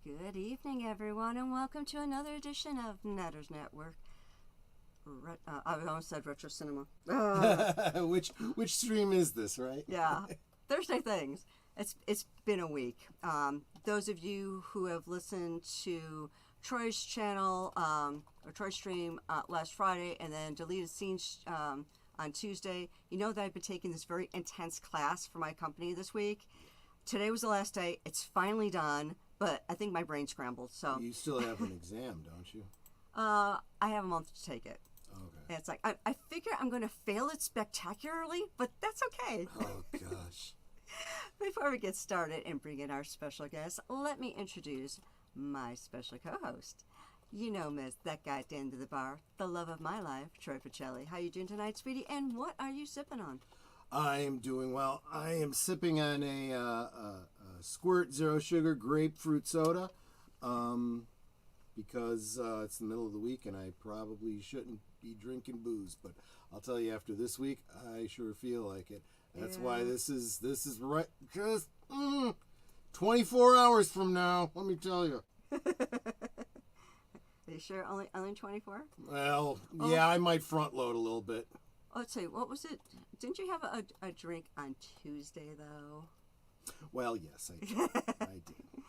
Good evening, everyone, and welcome to another edition of Netters Network. I almost said Retro Cinema. Which stream is this, right? Yeah, Thursday Things. It's been a week. Those of you who have listened to Troy's channel, or Troy's stream last Friday, and then Deleted Scenes on Tuesday, you know that I've been taking this very intense class for my company this week. Today was the last day. It's finally done, but I think my brain scrambled. So You still have an exam, don't you? I have a month to take it. Okay. And it's like, I figure I'm going to fail it spectacularly, but that's okay. Oh, gosh. Before we get started and bring in our special guest, let me introduce my special co-host. You know, Myst, that guy at the end of the bar, the love of my life, Troy Pacelli. How you doing tonight, sweetie? And what are you sipping on? I am doing well. I am sipping on a Squirt Zero Sugar Grapefruit Soda because it's the middle of the week and I probably shouldn't be drinking booze. But I'll tell you, after this week, I sure feel like it. That's why this is right just 24 hours from now. Let me tell you. Are you sure? Only 24? Well, yeah, I might front load a little bit. Let's see, what was it? Didn't you have a drink on Tuesday, though? Well, yes, I did. I did.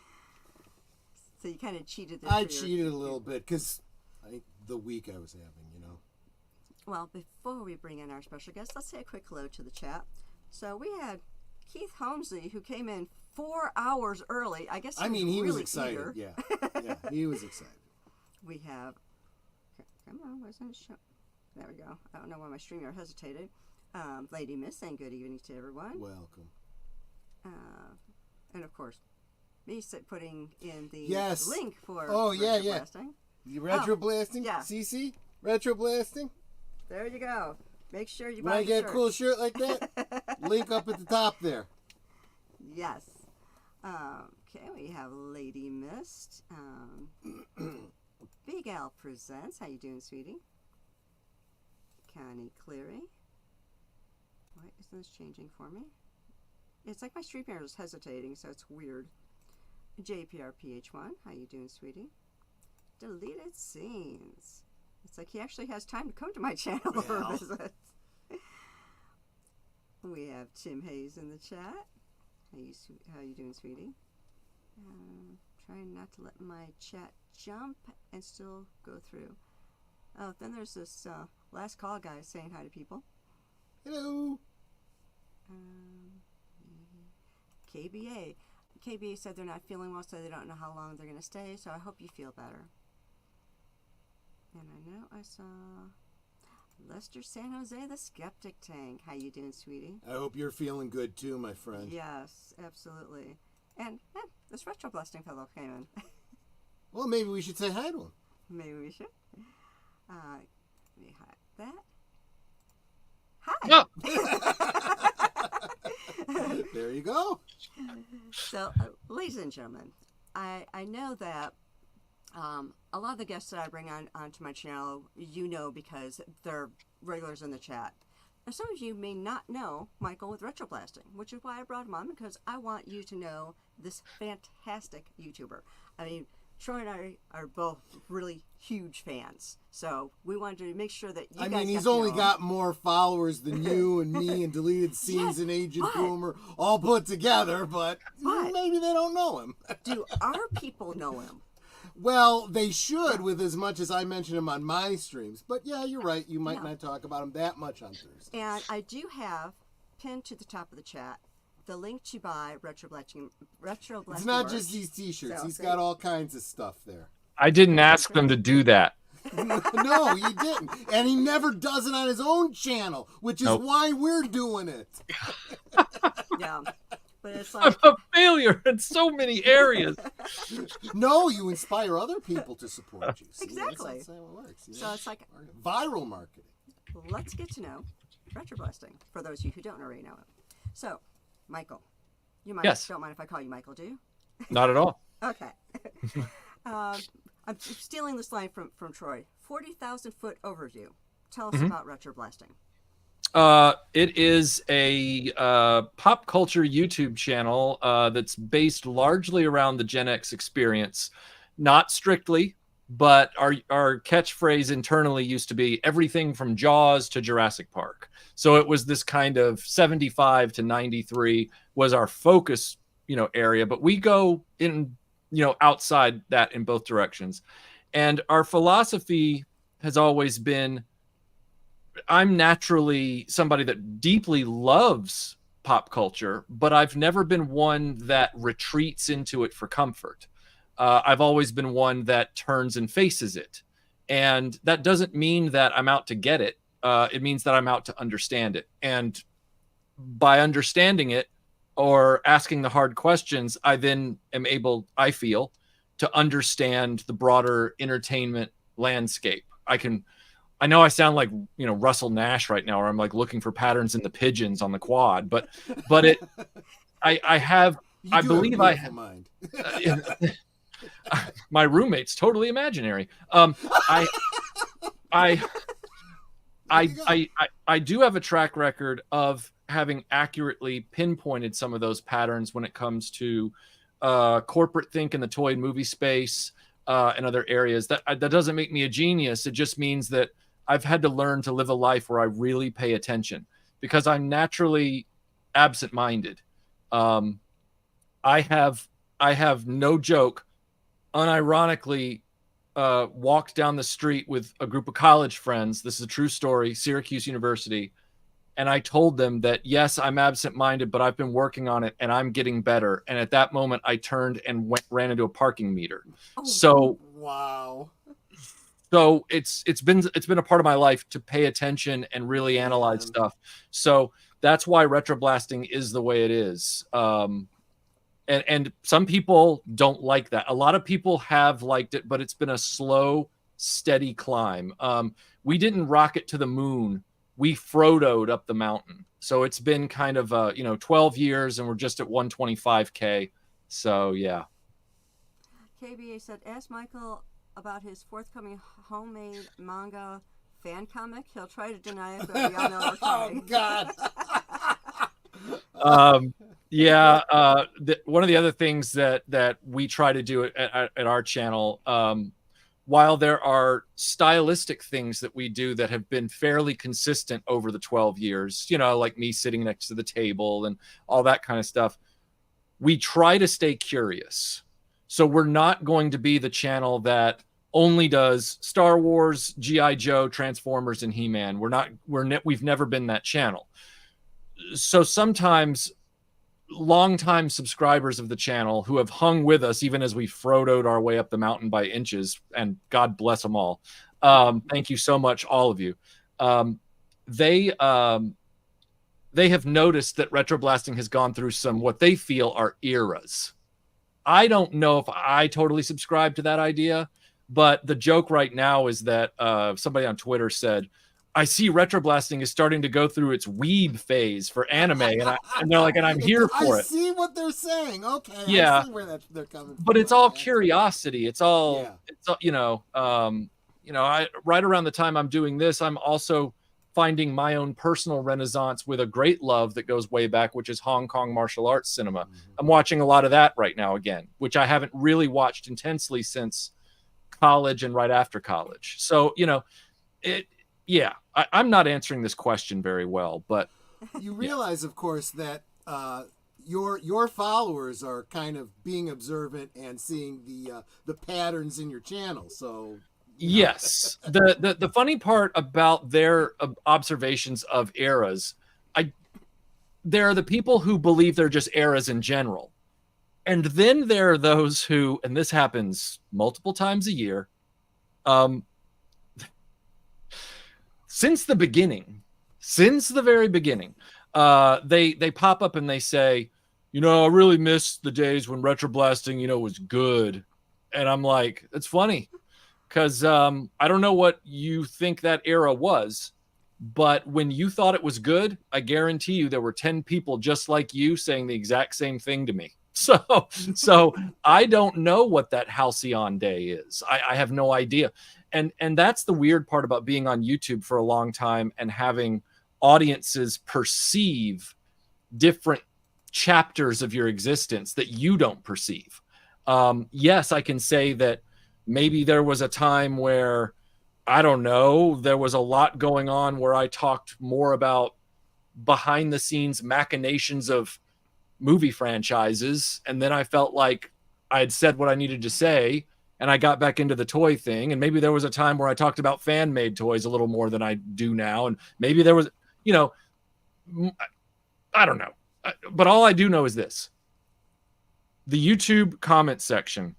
So you kind of cheated. I cheated a little bit because the week I was having, you know. Well, before we bring in our special guest, let's say a quick hello to the chat. So we had Keith Holmesley, who came in 4 hours early. I guess he was excited. Eager. Yeah, he was excited. We have, come on, wasn't it show? There we go. I don't know why my streamer hesitated. Lady Myst, saying good evening to everyone. Welcome. And of course, me putting in the link for Retroblasting. You Retroblasting? Yeah. CC? Retroblasting? There you go. Make sure you buy buy a get a cool shirt like that? Link up at the top there. Yes. Okay, we have Lady Myst. Big Al Presents. How you doing, sweetie? Connie Cleary. Why isn't this changing for me? It's like my stream here is hesitating, so it's weird. JPRPH1. How you doing, sweetie? Deleted Scenes. It's like he actually has time to come to my channel for a visit. We have Tim Hayes in the chat. How you doing, sweetie? Trying not to let my chat jump and still go through. Oh, then there's this last call guy saying hi to people. Hello. KBA said they're not feeling well, so they don't know how long they're going to stay, so I hope you feel better. And I know I saw Lester San Jose, the Skeptic Tank. How you doing, sweetie? I hope you're feeling good too, my friend. Yes, absolutely. And this Retroblasting fellow came in. Well, maybe we should say hi to him. Maybe we should. Let me hide that. Hi. Oh. There you go. So, ladies and gentlemen, I know that a lot of the guests that I bring onto my channel, you know, because they're regulars in the chat. Now, some of you may not know Michael with Retroblasting, which is why I brought him on, because I want you to know this fantastic YouTuber. I mean, Troy and I are both really huge fans, so we wanted to make sure that you guys. I mean, he's only got more followers than you and me and Deleted Scenes and Agent Boomer all put together, but maybe they don't know him. Do our people know him? Well, they should, with as much as I mention him on my streams. But yeah, you're right. You might not talk about him that much on Thursdays. And I do have pinned to the top of the chat the link to buy Retroblasting. It's not just these T-shirts. He's got all kinds of stuff there. I didn't ask them to do that. No, you didn't. And he never does it on his own channel, which is why we're doing it. Yeah. But it's like, I'm a failure in so many areas. No, you inspire other people to support you. See, exactly. That's how it works. So it's like viral marketing. Let's get to know Retroblasting for those of you who don't already know him. So, Michael, you don't mind if I call you Michael, do you? Not at all. Okay. I'm stealing this line from Troy. 40,000 foot overview. Tell us about Retroblasting. It is a pop culture YouTube channel that's based largely around the Gen X experience. Not strictly, but our catchphrase internally used to be everything from Jaws to Jurassic Park. So it was this kind of 75 to 93 was our focus, area, but we go in, outside that in both directions. And our philosophy has always been I'm naturally somebody that deeply loves pop culture, but I've never been one that retreats into it for comfort. I've always been one that turns and faces it. And that doesn't mean that I'm out to get it. It means that I'm out to understand it. And by understanding it or asking the hard questions, I then am able, I feel, to understand the broader entertainment landscape. I know I sound like Russell Nash right now, or I'm like looking for patterns in the pigeons on the quad, but it I have You I do believe have a I beautiful mind. my roommate's totally imaginary. I I I do have a track record of having accurately pinpointed some of those patterns when it comes to corporate think in the toy and movie space and other areas. That doesn't make me a genius. It just means that I've had to learn to live a life where I really pay attention because I'm naturally absent-minded. Um, I have no joke, unironically walked down the street with a group of college friends. This is a true story, Syracuse University. And I told them that, yes, I'm absent-minded, but I've been working on it and I'm getting better. And at that moment, I turned and ran into a parking meter. Oh, So, Wow. so it's been a part of my life to pay attention and really analyze Man. stuff. So that's why retroblasting is the way it is. And some people don't like that. A lot of people have liked it, but it's been a slow, steady climb. We didn't rocket to the moon. We Frodo'd up the mountain. So it's been kind of 12 years and we're just at 125K. So yeah. KBA said, ask Michael about his forthcoming homemade manga fan comic. He'll try to deny it, but we all know we're Oh coming. God. Yeah. One of the other things that we try to do at our channel, while there are stylistic things that we do that have been fairly consistent over the 12 years, like me sitting next to the table and all that kind of stuff, we try to stay curious. So we're not going to be the channel that only does Star Wars, G.I. Joe, Transformers, and He-Man. We've never been that channel. So sometimes longtime subscribers of the channel who have hung with us even as we Frodo'd our way up the mountain by inches, and God bless them all. Thank you so much, all of you. They have noticed that retroblasting has gone through some what they feel are eras. I don't know if I totally subscribe to that idea, but the joke right now is that somebody on Twitter said, I see retroblasting is starting to go through its weeb phase for anime, and they're like, and I'm here for I it. see what they're saying. Okay, Yeah. I see where they're coming from. But it's all curiosity. It's all, Yeah. it's all, I right around the time I'm doing this, I'm also finding my own personal renaissance with a great love that goes way back, which is Hong Kong martial arts cinema. Mm-hmm. I'm watching a lot of that right now again, which I haven't really watched intensely since college and right after college. So, I'm not answering this question very well, but You realize, of course, that your followers are kind of being observant and seeing the patterns in your channel. So yes, the funny part about their observations of eras, there are the people who believe they're just eras in general, and then there are those who, and this happens multiple times a year, since the very beginning, they pop up and they say, I really miss the days when retroblasting, was good. And I'm like, it's funny because I don't know what you think that era was, but when you thought it was good, I guarantee you there were 10 people just like you saying the exact same thing to me. So I don't know what that halcyon day is. I have no idea. And that's the weird part about being on YouTube for a long time and having audiences perceive different chapters of your existence that you don't perceive. Yes, I can say that maybe there was a time where, I don't know, there was a lot going on where I talked more about behind the scenes machinations of movie franchises, and then I felt like I had said what I needed to say, and I got back into the toy thing. And maybe there was a time where I talked about fan made toys a little more than I do now, and maybe there was, you know, I don't know. But all I do know is this: the YouTube comment section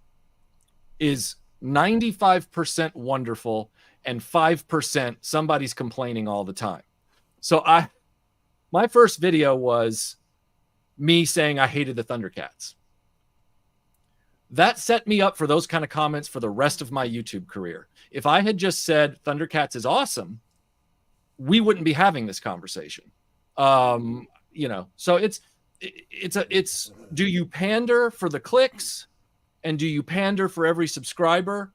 is 95% wonderful and 5% somebody's complaining all the time. So my first video was me saying I hated the Thundercats. That set me up for those kind of comments for the rest of my YouTube career. If I had just said Thundercats is awesome, we wouldn't be having this conversation. You know, so it's do you pander for the clicks, and do you pander for every subscriber,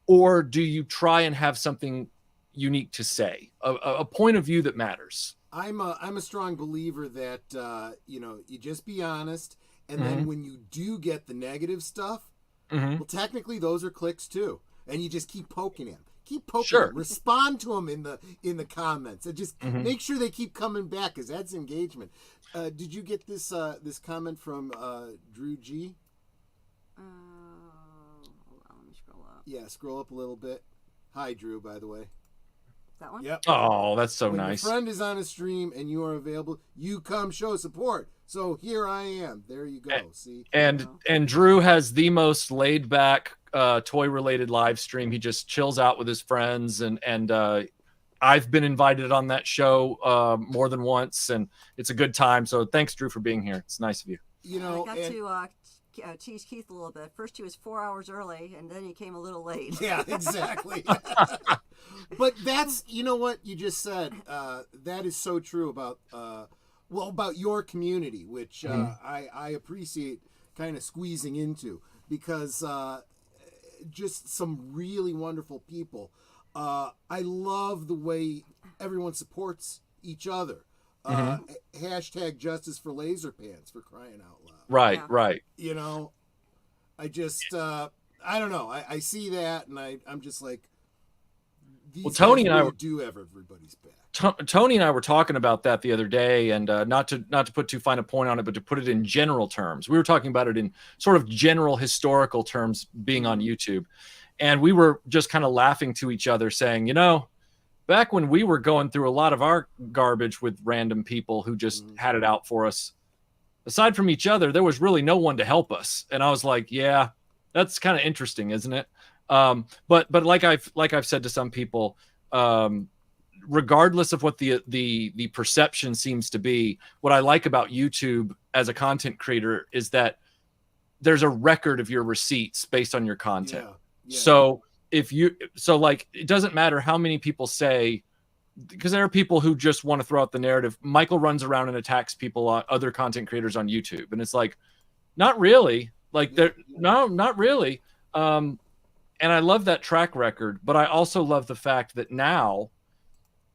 or do you try and have something unique to say, a point of view that matters? I'm a strong believer that you know, you just be honest, and then when you do get the negative stuff, well, technically those are clicks too, and you just keep poking him. Keep poking them. Respond to them in the comments, and just make sure they keep coming back, because that's engagement. Did you get this this comment from Drew G? Hold on, let me scroll up. Yeah, scroll up a little bit. Hi, Drew, by the way. That one? Yep. Oh, that's so when nice. Your friend is on a stream and you are available, you come show support. So here I am. There you go. See? And Drew has the most laid back toy related live stream. He just chills out with his friends, and I've been invited on that show more than once, and it's a good time. So thanks, Drew, for being here. It's nice of you. You know, I got to tease Keith a little bit. First he was 4 hours early, and then he came a little late. Yeah, exactly. But that's, you know what you just said, that is so true about about your community, which I appreciate kind of squeezing into, because just some really wonderful people. I love the way everyone supports each other. Hashtag justice for laser pants, for crying out loud. Right, right. You know, I just, I don't know. I see that, and I'm just like, these Tony guys and really I do have everybody's back. Tony and I were talking about that the other day, and not to put too fine a point on it, but to put it in general terms. We were talking about it in sort of general historical terms, being on YouTube, and we were just kind of laughing to each other, saying, you know, back when we were going through a lot of our garbage with random people who just had it out for us, aside from each other, there was really no one to help us. And I was like, yeah, that's kind of interesting, isn't it? But like I've said to some people, regardless of what the perception seems to be, what I like about YouTube as a content creator is that there's a record of your receipts based on your content. Yeah. So like, it doesn't matter how many people say, because there are people who just want to throw out the narrative. Michael runs around and attacks people, other content creators on YouTube. And it's like, not really. Like, no, not really. And I love that track record, but I also love the fact that now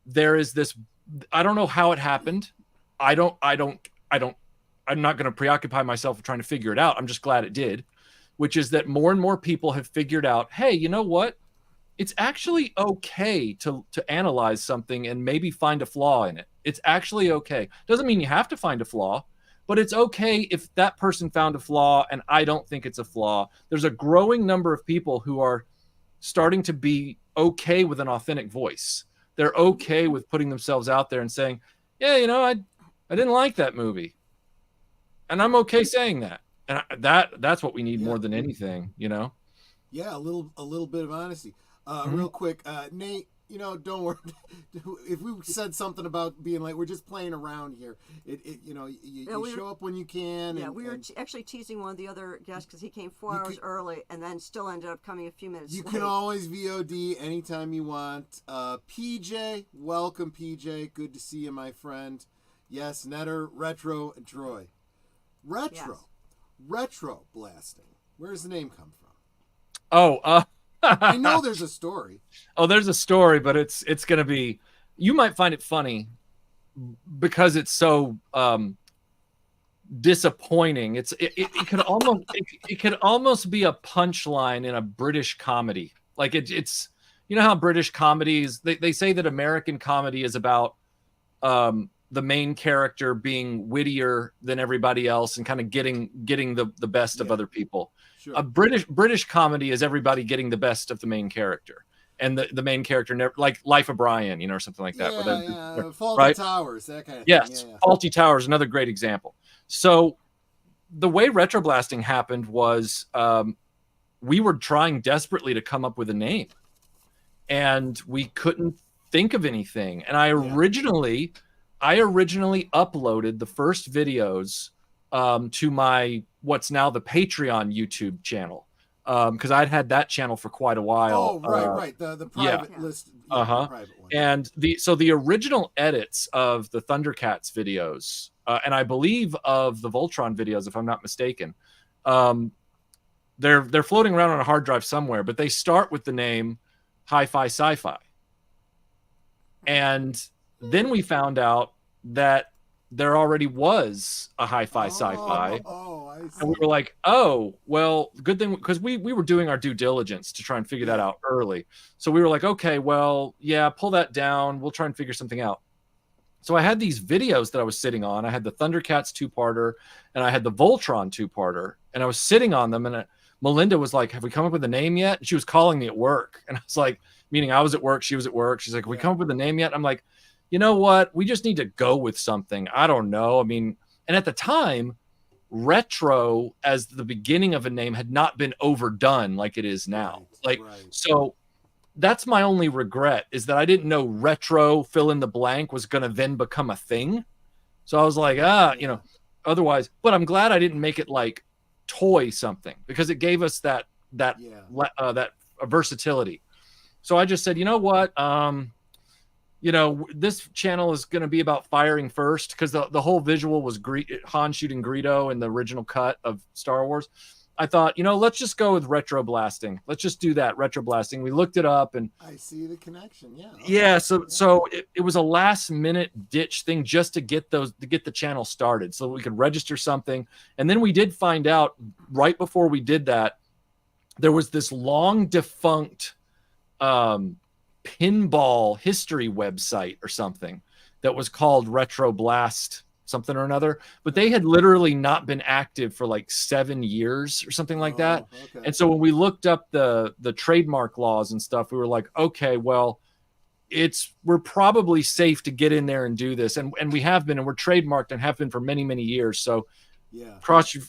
there is this, I don't know how it happened. I'm not going to preoccupy myself with trying to figure it out. I'm just glad it did, which is that more and more people have figured out, hey, you know what? It's actually okay to analyze something and maybe find a flaw in it. It's actually okay. Doesn't mean you have to find a flaw, but it's okay if that person found a flaw and I don't think it's a flaw. There's a growing number of people who are starting to be okay with an authentic voice. They're okay with putting themselves out there and saying, yeah, you know, I didn't like that movie. And I'm okay saying that. And that's what we need more than anything, you know? Yeah, a little bit of honesty. Real quick, Nate, you know, don't worry. If we said something about being like, we're just playing around here. You know, you show up when you can. Yeah, we were actually teasing one of the other guests because he came 4 hours early and then still ended up coming a few minutes late. You can always VOD anytime you want. PJ, welcome, PJ. Good to see you, my friend. Yes, Netter, Retro, and Troy. Retroblasting. Where's the name come from? Oh, I know there's a story. Oh, there's a story, but it's going to be, you might find it funny. because it's so disappointing. It could almost it could almost be a punchline in a British comedy. Like it's you know how British comedies they say that American comedy is about the main character being wittier than everybody else and kind of getting the best of other people. Sure. A British comedy is everybody getting the best of the main character. And the main character never, like Life of Brian, you know, or something like that. Yeah, Faulty right? Towers, that kind of yes, thing. Yeah. Faulty Towers, another great example. So the way Retroblasting happened was we were trying desperately to come up with a name, and we couldn't think of anything. And I originally uploaded the first videos to my what's now the Patreon YouTube channel. Because I'd had that channel for quite a while. Oh, right. The private list. Yeah, the private one. And the original edits of the Thundercats videos, and I believe of the Voltron videos, if I'm not mistaken, they're floating around on a hard drive somewhere, but they start with the name Hi-Fi Sci-Fi. And then we found out that there already was a Hi-Fi Sci-Fi. I see. And we were like, oh, well, good thing, because we were doing our due diligence to try and figure that out early. So we were like, okay, well, yeah, pull that down. We'll try and figure something out. So I had these videos that I was sitting on. I had the Thundercats 2-parter and I had the Voltron 2-parter. And I was sitting on them. And Melinda was like, have we come up with a name yet? And she was calling me at work. And I was like, meaning I was at work, she was at work. She's like, have we come up with a name yet? I'm like, you know what? We just need to go with something. I don't know. I mean, and at the time, retro as the beginning of a name had not been overdone like it is now. So that's my only regret, is that I didn't know retro fill in the blank was going to then become a thing. So I was like, you know, otherwise, but I'm glad I didn't make it like toy something, because it gave us that versatility. So I just said, you know what? You know, this channel is going to be about firing first, because the whole visual was Han shooting Greedo in the original cut of Star Wars. I thought, you know, let's just go with Retroblasting. Let's just do that, Retroblasting. We looked it up, and I see the connection. Yeah. Okay. Yeah. So it was a last minute ditch thing just to get the channel started, so we could register something. And then we did find out right before we did that, there was this long defunct pinball history website or something that was called Retroblast something or another, but they had literally not been active for like 7 years or something like that. Okay. And so when we looked up the trademark laws and stuff, we were like, okay, well, we're probably safe to get in there and do this, and we have been, and we're trademarked and have been for many years. So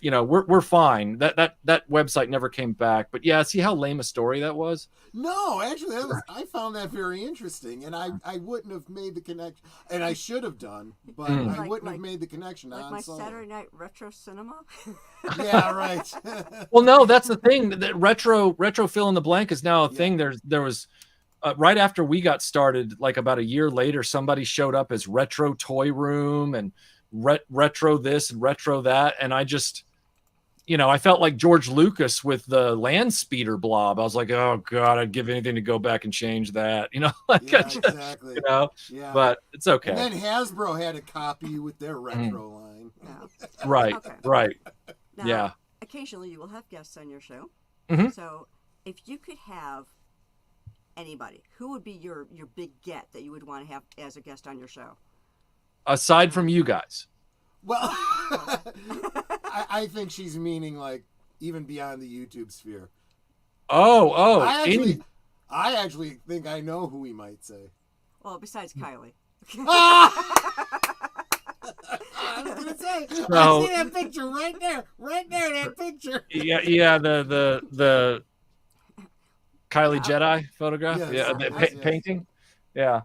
you know, we're fine. That website never came back. But yeah, see how lame a story that was? No, actually, I found that very interesting, and I wouldn't have made the connection, and I should have done, but I wouldn't have made the connection. Like my Saturday night retro cinema. Yeah, right. Well, no, that's the thing. That retro fill in the blank is now a thing. There was right after we got started, like about a year later, somebody showed up as Retro Toy Room and retro this and retro that, and I just, you know, I felt like George Lucas with the land speeder blob. I was like, oh god, I'd give anything to go back and change that, you know. Exactly. You know, but it's okay. And then Hasbro had a copy with their retro line. Right. Now, occasionally you will have guests on your show. So if you could have anybody, who would be your big get that you would want to have as a guest on your show? Aside from you guys. Well, I think she's meaning like even beyond the YouTube sphere. I actually think I know who we might say. Well, besides Kylie. I was gonna say, I see that picture right there, that picture. Yeah, the Kylie Jedi photograph. Yes, painting. Yeah.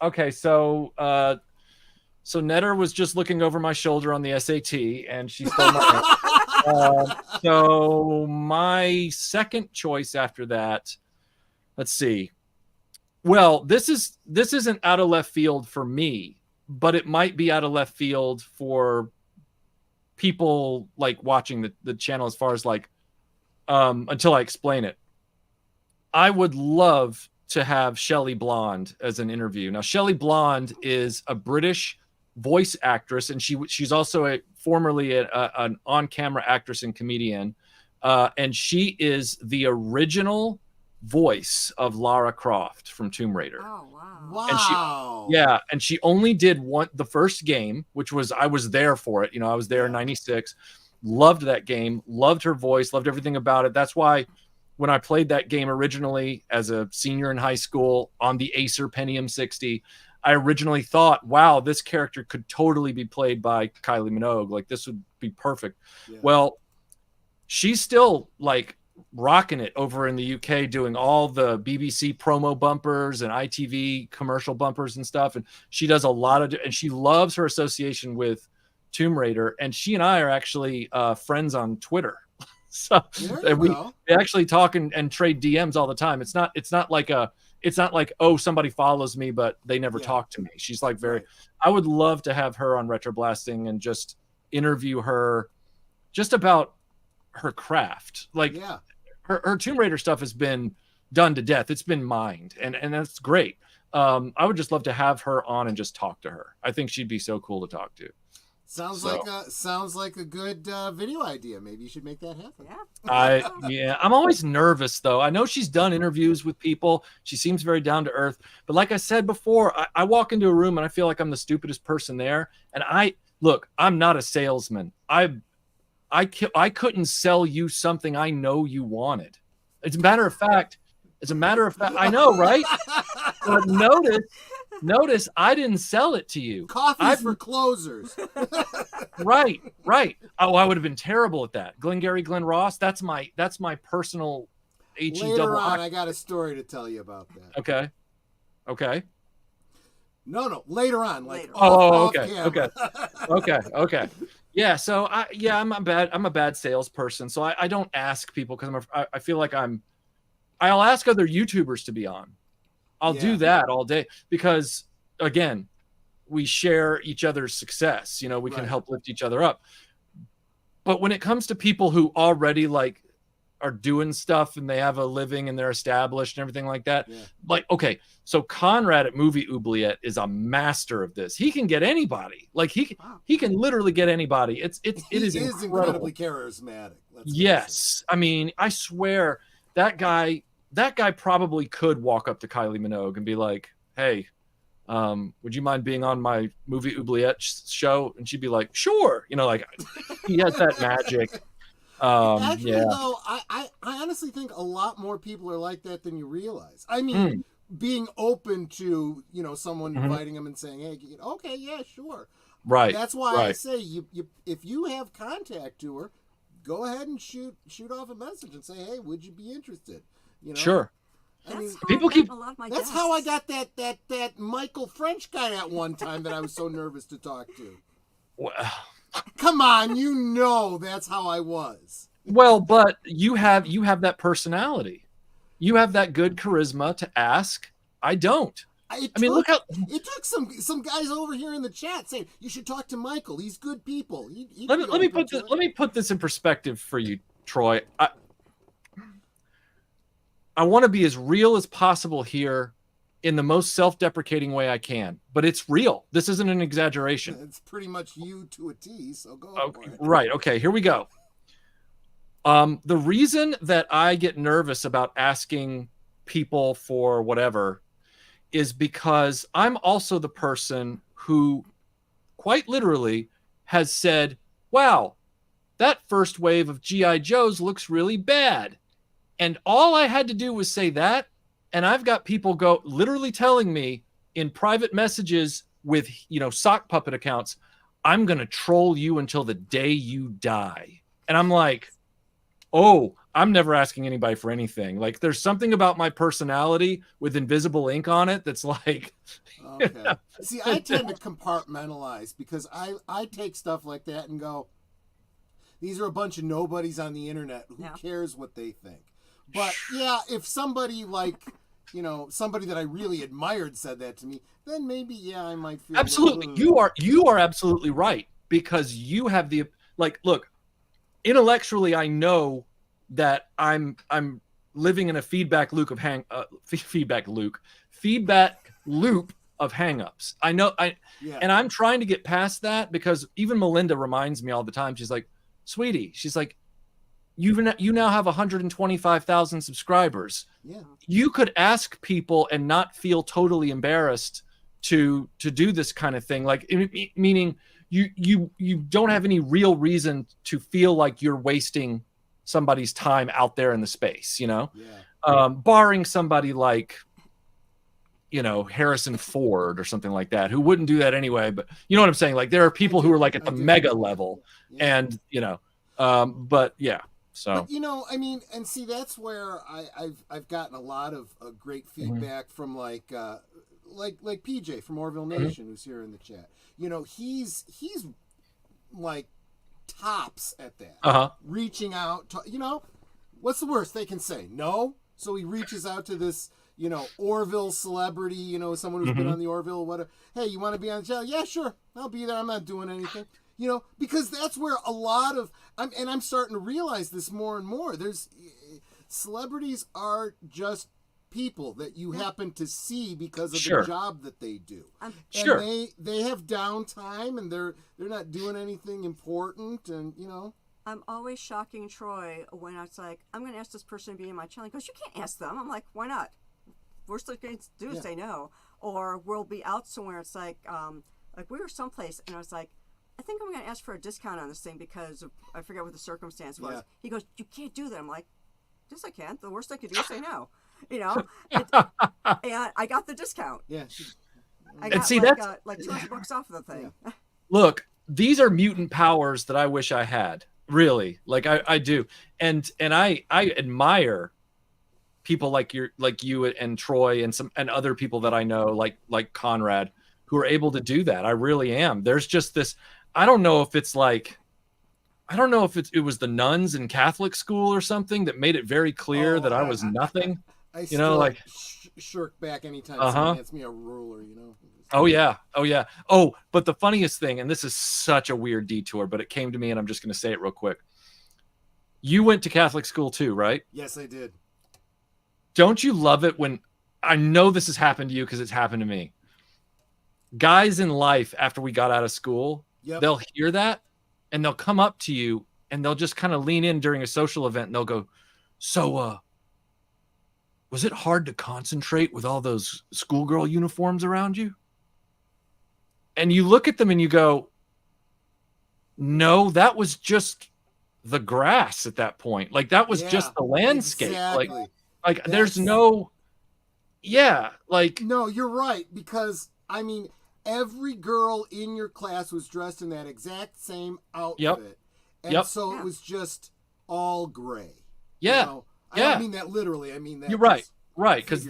Okay, so Netter was just looking over my shoulder on the SAT, and she stole my so my second choice after that, let's see. Well, this isn't out of left field for me, but it might be out of left field for people like watching the channel, as far as like until I explain it. I would love to have Shelley Blonde as an interview. Now, Shelley Blonde is a British voice actress, and she's also formerly an on-camera actress and comedian, and she is the original voice of Lara Croft from Tomb Raider. Oh wow! Wow. And she only did the first game, which was, I was there for it. I was there in '96. Loved that game. Loved her voice. Loved everything about it. That's why when I played that game originally as a senior in high school on the Acer Pentium 60, I originally thought, wow, this character could totally be played by Kylie Minogue. Like, this would be perfect. Yeah. Well, she's still like rocking it over in the UK, doing all the BBC promo bumpers and ITV commercial bumpers and stuff. And she does a lot of, and she loves her association with Tomb Raider. And she and I are actually friends on Twitter. So we actually talk and trade DMs all the time. It's not like, oh, somebody follows me, but they never talk to me. She's like I would love to have her on Retroblasting and just interview her just about her craft. Like her Tomb Raider stuff has been done to death. It's been mined, and that's great. I would just love to have her on and just talk to her. I think she'd be so cool to talk to. Sounds like a good video idea. Maybe you should make that happen. I'm always nervous though. I know she's done interviews with people. She seems very down to earth. But like I said before, I walk into a room and I feel like I'm the stupidest person there. And I'm not a salesman. I couldn't sell you something I know you wanted. As a matter of fact, I know, right? But notice I didn't sell it to you. Coffee's for closers. Right. Oh, I would have been terrible at that. Glengarry Glen Ross, that's my personal HE Later double. on, I got a story to tell you about that. Okay. No, later on. Like Okay. Yeah, so I'm a bad salesperson. So I don't ask people because I feel like I'll ask other YouTubers to be on. I'll do that all day because, again, we share each other's success. We can help lift each other up. But when it comes to people who already are doing stuff and they have a living and they're established and everything like that, so Conrad at Movie Oubliette is a master of this. He can get anybody. Like he can literally get anybody. It is incredibly charismatic. Yes, I mean, I swear that guy probably could walk up to Kylie Minogue and be like, hey, would you mind being on my Movie Oubliette show? And she'd be like, sure. He has that magic. Actually, though, I honestly think a lot more people are like that than you realize. I mean, being open to, someone inviting them and saying, hey, okay, yeah, sure. Right. That's why I say you if you have contact to her, go ahead and shoot off a message and say, hey, would you be interested? Sure. I mean, that's how I got that Michael French guy at one time that I was so nervous to talk to. Well, come on, that's how I was. Well, but you have that personality. You have that good charisma to ask. I don't. Look how it took some guys over here in the chat saying you should talk to Michael. He's good people. Let me put this in perspective for you, Troy. I want to be as real as possible here in the most self-deprecating way I can, but it's real. This isn't an exaggeration. It's pretty much you to a T, so go for it. Right. Okay, here we go. The reason that I get nervous about asking people for whatever is because I'm also the person who quite literally has said, wow, that first wave of G.I. Joes looks really bad. And all I had to do was say that, and I've got people literally telling me in private messages with, sock puppet accounts, I'm going to troll you until the day you die. And I'm like, oh, I'm never asking anybody for anything. Like, there's something about my personality with invisible ink on it that's like... Okay. See, I tend to compartmentalize because I take stuff like that and go, these are a bunch of nobodies on the internet. Who cares what they think? But yeah, if somebody somebody that I really admired said that to me, then maybe I might feel absolutely. You are absolutely right because you have the look. Intellectually, I know that I'm living in a feedback loop of feedback loop of hangups. I know and I'm trying to get past that, because even Melinda reminds me all the time. She's like, "Sweetie," she's like, you now have 125,000 subscribers. Yeah. You could ask people and not feel totally embarrassed to do this kind of thing. Like, meaning you don't have any real reason to feel like you're wasting somebody's time out there in the space, you know? Yeah. Barring somebody like, you know, Harrison Ford or something like that, who wouldn't do that anyway. But you know what I'm saying? Like, there are people who are like at the mega level, and, you know, but yeah. So, but, you know, I mean, and see, that's where I've gotten a lot of great feedback from like PJ from Orville Nation, who's here in the chat. You know, he's like tops at that. Reaching out to, you know, what's the worst they can say? No. So he reaches out to this, you know, Orville celebrity, you know, someone who's been on the Orville, whatever. Hey, you want to be on the channel? Yeah, sure. I'll be there. I'm not doing anything. You know, because that's where a lot of, I'm starting to realize this more and more. There's celebrities are just people that you happen to see because of the job that they do. And they have downtime, and they're not doing anything important, and you know. I'm always shocking Troy when it's like, I'm going to ask this person to be in my channel. He goes, you can't ask them. I'm like, why not? Worst they can do is say no. Or we'll be out somewhere. It's like we were someplace, and I was like, I think I'm going to ask for a discount on this thing because I forget what the circumstance was. Yeah. He goes, you can't do that. I'm like, yes, I can. The worst I could do is say no. You know? And I got the discount. Yeah. I got like $200 off of the thing. Yeah. Look, these are mutant powers that I wish I had. Really. Like I do. And I admire people like you and Troy and other people that I know, like Conrad, who are able to do that. I really am. There's just this, I don't know if it was the nuns in Catholic school or something that made it very clear that I was nothing. I still like shirk back anytime someone hands me a ruler, you know. Oh yeah. Oh, but the funniest thing, and this is such a weird detour, but it came to me, and I'm just going to say it real quick. You went to Catholic school too, right? Yes, I did. Don't you love it when, I know this has happened to you because it's happened to me. Guys in life, after we got out of school, they'll hear that and they'll come up to you and they'll just kind of lean in during a social event and they'll go, so, was it hard to concentrate with all those schoolgirl uniforms around you? And you look at them and you go, no, that was just the grass at that point. Like that was just the landscape. Exactly. Like there's no, like. No, you're right. Because I mean, every girl in your class was dressed in that exact same outfit. And so it was just all gray. Yeah. You know? I don't mean that literally. I mean that. You're right. Right. Because,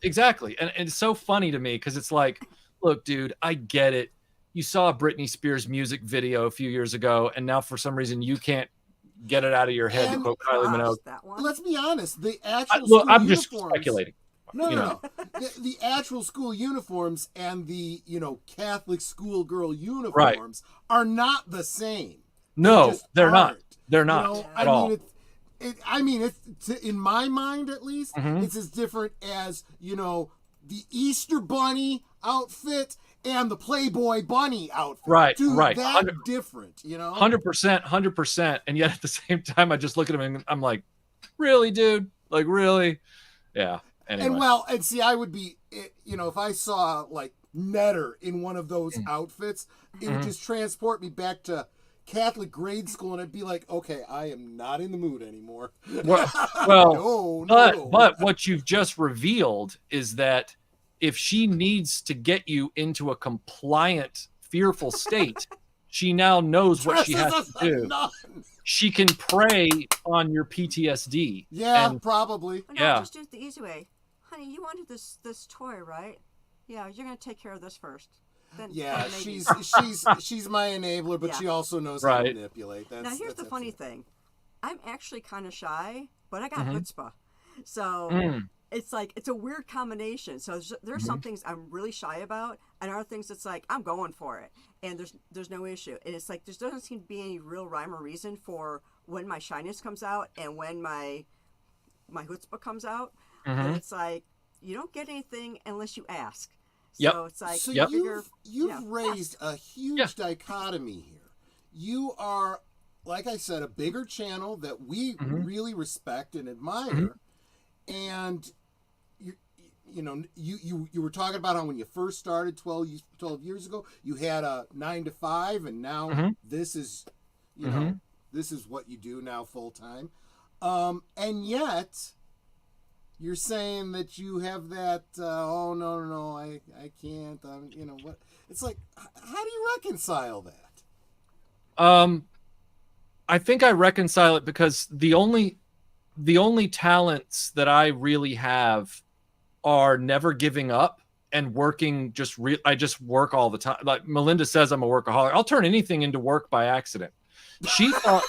exactly. And it's so funny to me because it's like, look, dude, I get it. You saw a Britney Spears music video a few years ago, and now for some reason you can't get it out of your head to quote Kylie Minogue. Let's be honest. The actual I'm just speculating. No. The actual school uniforms and the, Catholic schoolgirl uniforms are not the same. No, they're not. They're not at all. It's in my mind at least, it's as different as, the Easter Bunny outfit and the Playboy Bunny outfit. Right, Dude, right. That different, 100%. And yet at the same time, I just look at him and I'm like, really, dude? Like, really? Yeah. Anyway. And see, I would be, if I saw like Netter in one of those outfits, it would just transport me back to Catholic grade school, and I'd be like, okay, I am not in the mood anymore. Well, but what you've just revealed is that if she needs to get you into a compliant, fearful state, she now knows what she has to do. She can prey on your PTSD. Yeah, probably. No, just do it the easy way. Honey, you wanted this toy, right? Yeah, you're gonna take care of this first. Then she's my enabler, but she also knows how to manipulate. Now here's the funny thing. I'm actually kind of shy, but I got chutzpah. So it's like, it's a weird combination. So there's some things I'm really shy about, and other things it's like, I'm going for it. And there's no issue. And it's like, there doesn't seem to be any real rhyme or reason for when my shyness comes out and when my my chutzpah comes out, and Mhm. it's like you don't get anything unless you ask. Yep. So it's like So Yep. you've raised a huge dichotomy here. You are, like I said, a bigger channel that we Mhm. really respect and admire, Mhm. and you were talking about how when you first started 12 years ago, you had a 9 to 5, and now Mhm. this is, Mhm. this is what you do now full time, and yet you're saying that you have that oh no I can't what it's like, how do you reconcile that? I think I reconcile it because the only talents that I really have are never giving up and working. I just work all the time. Like Melinda says, I'm a workaholic. I'll turn anything into work by accident. She thought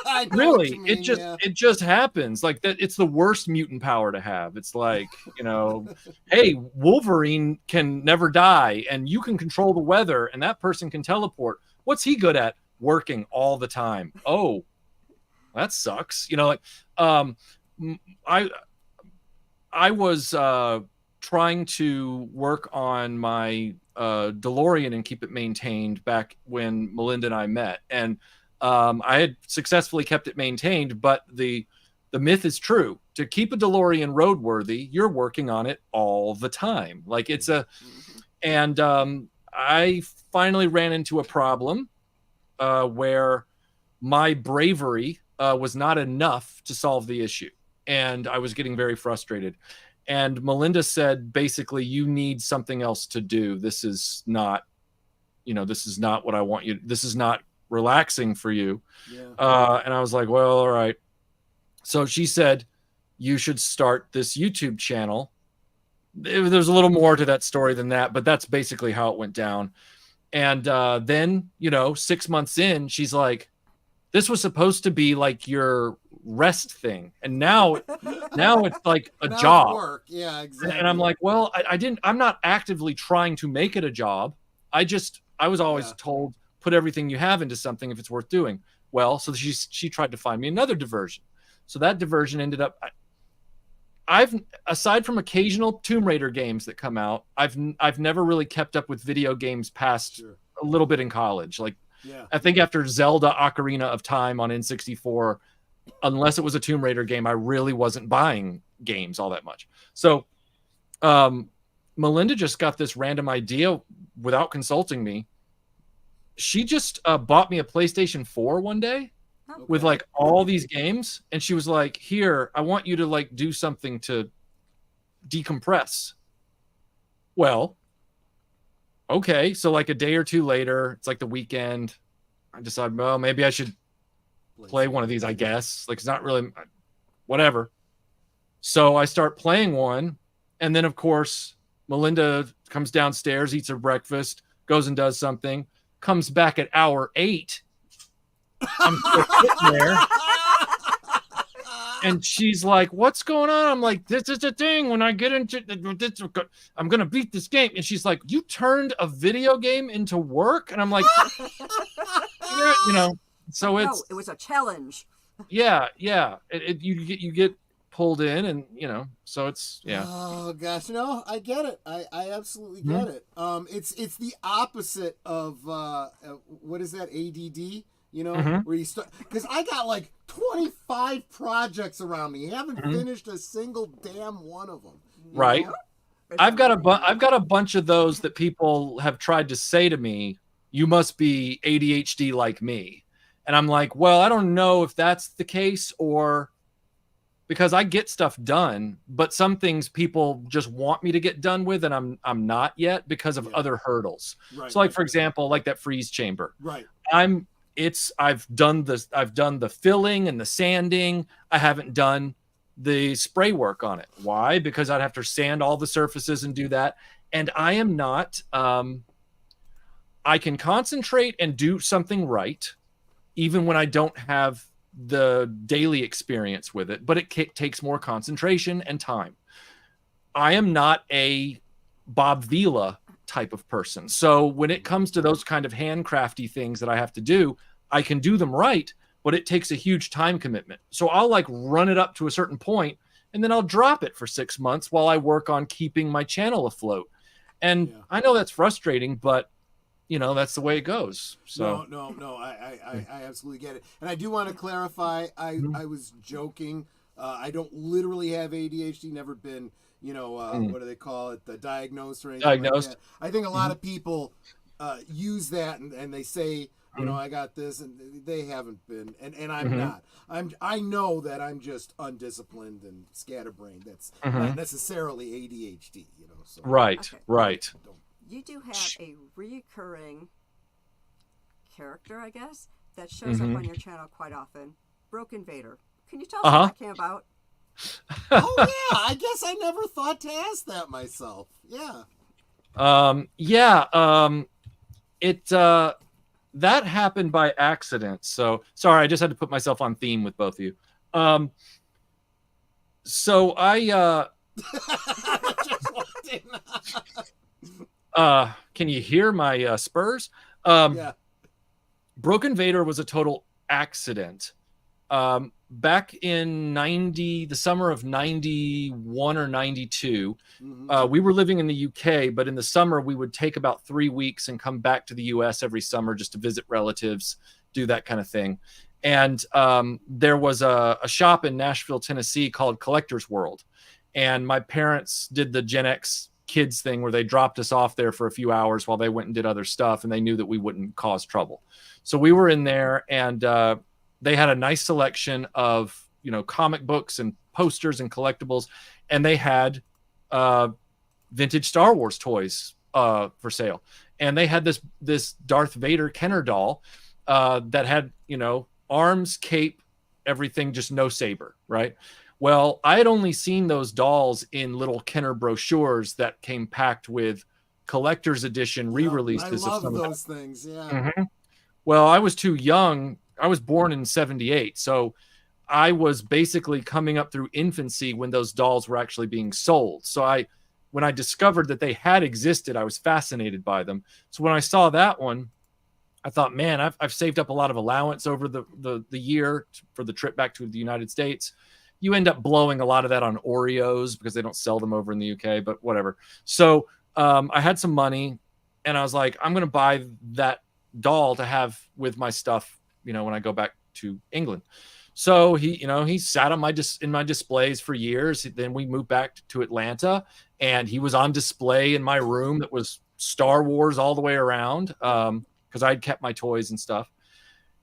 I know what you really mean, yeah. it just happens like that. It's the worst mutant power to have. It's like, hey, Wolverine can never die and you can control the weather and that person can teleport. What's he good at? Working all the time. Oh, that sucks. Like um I I was trying to work on my DeLorean and keep it maintained back when Melinda and I met, and I had successfully kept it maintained. But the myth is true: to keep a DeLorean roadworthy, you're working on it all the time. Like it's a, Mhm. and I finally ran into a problem where my bravery was not enough to solve the issue. And I was getting very frustrated. And Melinda said, basically, you need something else to do. This is not what I want you. This is not relaxing for you. Yeah. And I was like, well, all right. So she said, you should start this YouTube channel. There's a little more to that story than that, but that's basically how it went down. And then, 6 months in, she's like, this was supposed to be like your rest thing. And now it's like a Now it's job. work. Yeah, And I'm exactly. like, well, I'm not actively trying to make it a job. I was always Yeah. told, put everything you have into something if it's worth doing. Well, so she tried to find me another diversion. So that diversion ended up, I've, aside from occasional Tomb Raider games that come out, I've never really kept up with video games past Sure. a little bit in college. Like, Yeah. I think after Zelda Ocarina of Time on N64, unless it was a Tomb Raider game, I really wasn't buying games all that much. So Melinda just got this random idea without consulting me. She just bought me a PlayStation 4 one day with Okay. like all these games. And she was like, here, I want you to like do something to decompress. Well, okay. So like a day or two later, it's like the weekend. I decided, well, maybe I should play one of these, I guess. Like, it's not really whatever. So I start playing one. And then, of course, Melinda comes downstairs, eats her breakfast, goes and does something, comes back at hour 8. I'm still sitting there. And she's like, what's going on? I'm like, this is the thing. When I get into this, I'm going to beat this game. And she's like, you turned a video game into work? And I'm like, yeah, so No, it was a challenge. yeah. You get pulled in and, so it's, yeah. Oh gosh, no, I get it. I absolutely get it. It's the opposite of what is that, ADD? Where you start, because I got like 25 projects around me. I haven't finished a single damn one of them. Right. know? I've got a bunch of those that people have tried to say to me, you must be ADHD like me. And I'm like, well, I don't know if that's the case, or because I get stuff done, but some things people just want me to get done with, and I'm not yet because of other hurdles. Right, So like, right, for example, like that freeze chamber. Right. I've done the filling and the sanding. I haven't done the spray work on it. Why? Because I'd have to sand all the surfaces and do that. And I am not, I can concentrate and do something right, even when I don't have the daily experience with it, but it takes more concentration and time. I am not a Bob Vila type of person. So when it comes to those kind of handcrafty things that I have to do, I can do them right, but it takes a huge time commitment. So I'll like run it up to a certain point and then I'll drop it for 6 months while I work on keeping my channel afloat. And I know that's frustrating, but you know, that's the way it goes. So no, I absolutely get it. And I do want to clarify, I was joking. I don't literally have ADHD, never been, you know, what do they call it, the diagnosed or anything diagnosed. like that. I think a lot of people use that and they say, you know, I got this, and they haven't been, and I'm not. I know that I'm just undisciplined and scatterbrained. That's not necessarily ADHD, you know. So Right. You do have a recurring character, I guess, that shows up on your channel quite often. Broken Vader. Can you tell us what that came about? Oh yeah, I guess I never thought to ask that myself. Yeah. That happened by accident. So sorry, I just had to put myself on theme with both of you. So I can you hear my spurs? Yeah. Broken Vader was a total accident. Back in the summer of 91 or 92, we were living in the UK, but in the summer we would take about 3 weeks and come back to the US every summer just to visit relatives, do that kind of thing. And there was a shop in Nashville, Tennessee called Collector's World. And my parents did the Gen X kids thing where they dropped us off there for a few hours while they went and did other stuff, and they knew that we wouldn't cause trouble. So we were in there, and they had a nice selection of, you know, comic books and posters and collectibles, and they had vintage Star Wars toys for sale. And they had this Darth Vader Kenner doll that had, you know, arms, cape, everything, just no saber, right? Well, I had only seen those dolls in little Kenner brochures that came packed with collector's edition re-releases. I love those things, yeah. Well, I was too young. I was born in 78, so I was basically coming up through infancy when those dolls were actually being sold. So when I discovered that they had existed, I was fascinated by them. So when I saw that one, I thought, man, I've saved up a lot of allowance over the year for the trip back to the United States. You end up blowing a lot of that on Oreos because they don't sell them over in the UK, but whatever. So I had some money, and I was like, I'm going to buy that doll to have with my stuff, you know, when I go back to England. So he sat on in my displays for years. Then we moved back to Atlanta, and he was on display in my room that was Star Wars all the way around because I'd kept my toys and stuff.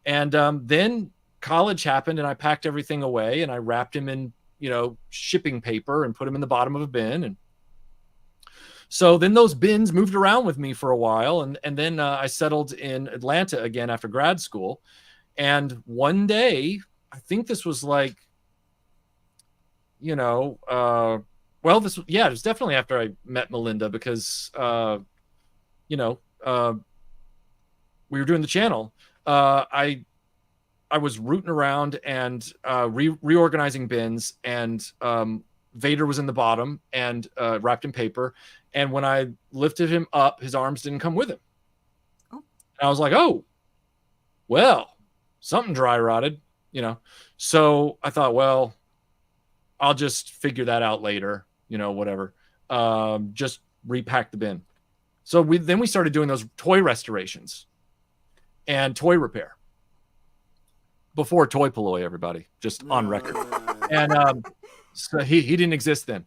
And then college happened, and I packed everything away, and I wrapped him in, you know, shipping paper and put him in the bottom of a bin. And so then those bins moved around with me for a while. And then I settled in Atlanta again after grad school. And one day, I think this was like, you know, it was definitely after I met Melinda because, we were doing the channel. I was rooting around and reorganizing bins, and Vader was in the bottom and wrapped in paper. And when I lifted him up, his arms didn't come with him. Oh. And I was like, oh, well, something dry rotted, you know. So I thought, well, I'll just figure that out later, you know, whatever. Just repack the bin. So we started doing those toy restorations and toy repair. Before Toy Polloi, everybody, just on record. And so he didn't exist then.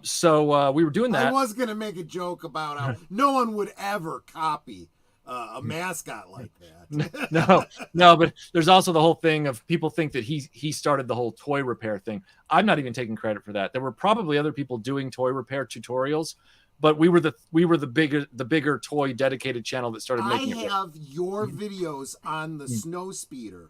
So we were doing that. I was going to make a joke about how no one would ever copy a mascot like that. No, but there's also the whole thing of people think that he started the whole toy repair thing. I'm not even taking credit for that. There were probably other people doing toy repair tutorials, but we were the bigger toy dedicated channel that started making it. I have your videos on the snow speeder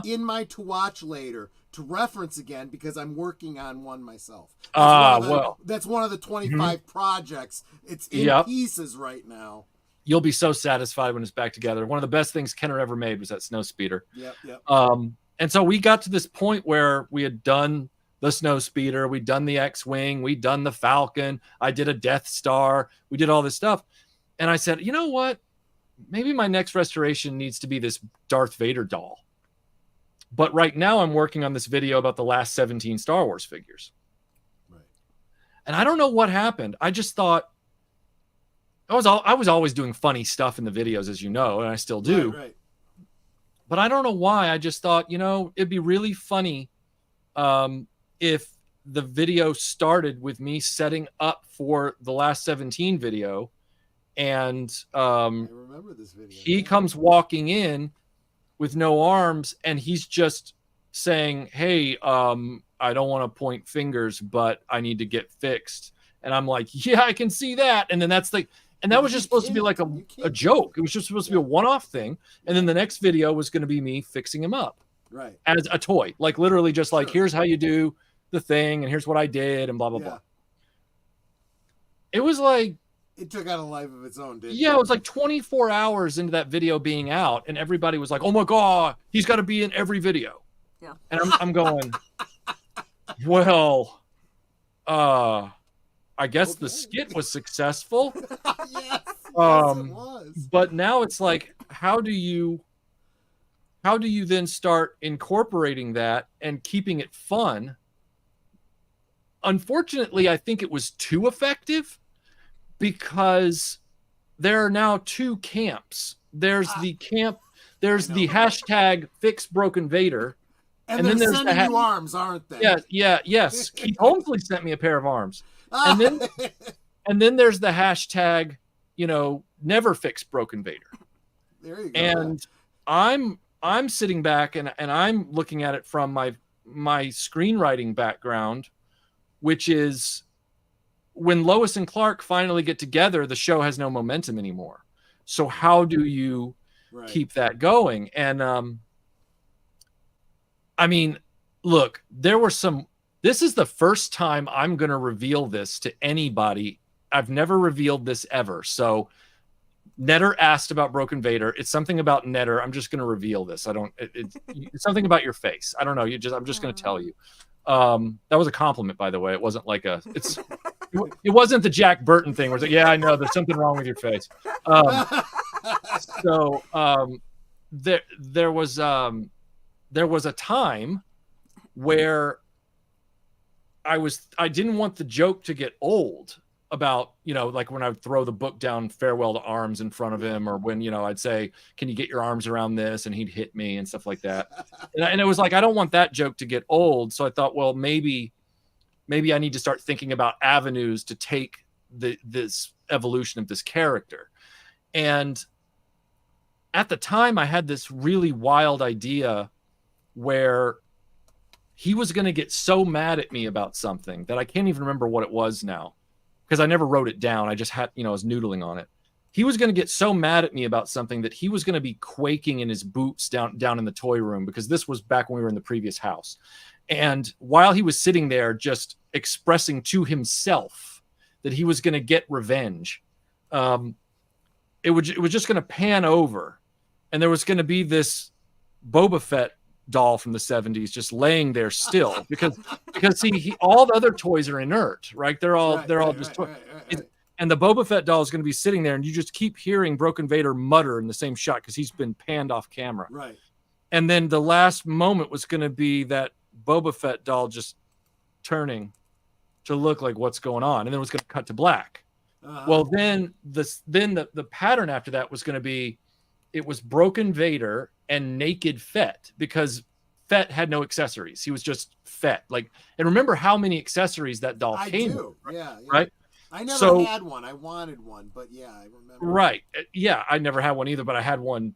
in my to watch later to reference again because I'm working on one myself. That's one of the 25 projects. It's in pieces right now. You'll be so satisfied when it's back together. One of the best things Kenner ever made was that snow speeder. Yep. And so we got to this point where we had done the snow speeder, we'd done the X-Wing, we'd done the Falcon, I did a Death Star, we did all this stuff. And I said, you know what? Maybe my next restoration needs to be this Darth Vader doll. But right now I'm working on this video about the last 17 Star Wars figures. Right. And I don't know what happened. I just thought I was always doing funny stuff in the videos, as you know, and I still do. Right. But I don't know why. I just thought, it'd be really funny if the video started with me setting up for the last 17 video, and I remember this video. he comes walking in with no arms, and he's just saying, "Hey, I don't want to point fingers, but I need to get fixed." And I'm like, "Yeah, I can see that." And then and that was just supposed to be like a joke. It was just supposed to be a one-off thing. And then the next video was going to be me fixing him up. Right. As a toy. Like literally just like, here's how you do the thing, and here's what I did, and blah, blah, blah. It was like... It took on a life of its own, didn't it? Yeah, it was like 24 hours into that video being out, and everybody was like, "Oh my God, he's got to be in every video." Yeah. And I'm going, well, I guess the skit was successful. Yes, it was. But now it's like, how do you then start incorporating that and keeping it fun? Unfortunately, I think it was too effective, because there are now two camps. There's the hashtag Fix Broken Vader. And then there's sending you arms, aren't they? Yes. Keith Holmesley sent me a pair of arms. And then there's the hashtag, never fix Broken Vader. There you go. And I'm sitting back and I'm looking at it from my screenwriting background, which is when Lois and Clark finally get together, the show has no momentum anymore. So how do you keep that going? And I mean, look, this is the first time I'm going to reveal this to anybody. I've never revealed this ever. So Netter asked about Broken Vader. It's something about Netter. I'm just going to reveal this. It's something about your face. I don't know. I'm just going to tell you. That was a compliment, by the way. It wasn't like it wasn't the Jack Burton thing where it's like, yeah, I know there's something wrong with your face. There was a time where I didn't want the joke to get old about, like when I would throw the book down, Farewell to Arms, in front of him, or when, I'd say, can you get your arms around this? And he'd hit me and stuff like that. And it was like, I don't want that joke to get old. So I thought, well, maybe I need to start thinking about avenues to take this evolution of this character. And at the time I had this really wild idea where he was going to get so mad at me about something that I can't even remember what it was now, because I never wrote it down. I just had, I was noodling on it. He was going to get so mad at me about something that he was going to be quaking in his boots down in the toy room, because this was back when we were in the previous house. And while he was sitting there just expressing to himself that he was going to get revenge, it was just going to pan over, and there was going to be this Boba Fett doll from the 70s just laying there still, because see, all the other toys are inert, right? They're all just toys. And the Boba Fett doll is going to be sitting there, and you just keep hearing Broken Vader mutter in the same shot because he's been panned off camera. Right. And then the last moment was going to be that Boba Fett doll just turning to look like what's going on, and then it was going to cut to black. Well, then the pattern after that was going to be, it was Broken Vader and naked Fett, because Fett had no accessories. He was just Fett. Like, and remember how many accessories that doll came with, yeah. Right? I never had one. I wanted one, but yeah, I remember. Right. Yeah, I never had one either, but I had one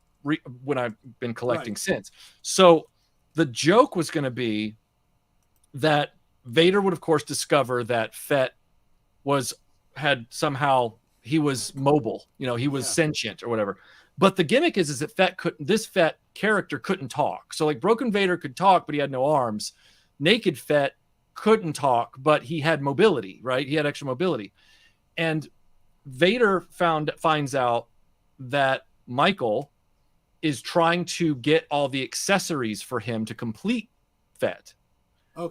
when I've been collecting since. So the joke was going to be that Vader would, of course, discover that Fett had somehow, he was mobile. He was sentient or whatever. But the gimmick is that this Fett character couldn't talk. So like Broken Vader could talk, but he had no arms. Naked Fett couldn't talk, but he had mobility, right? He had extra mobility. And Vader finds out that Michael is trying to get all the accessories for him to complete Fett,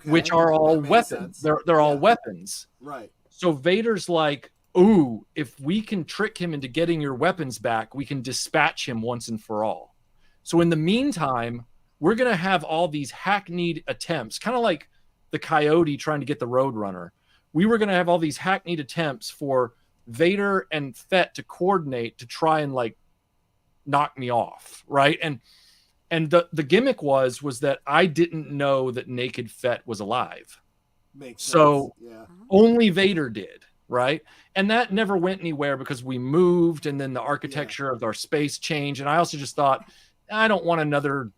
which are all weapons. They're all weapons. Right. So Vader's like, ooh, if we can trick him into getting your weapons back, we can dispatch him once and for all. So in the meantime, we're going to have all these hackneyed attempts, kind of like the Coyote trying to get the Roadrunner. We were going to have all these hackneyed attempts for Vader and Fett to coordinate to try and like knock me off, right? And the gimmick was that I didn't know that Naked Fett was alive. Makes so sense. Yeah. only Vader did, right? And that never went anywhere because we moved, and then the architecture of our space changed. And I also just thought, I don't want another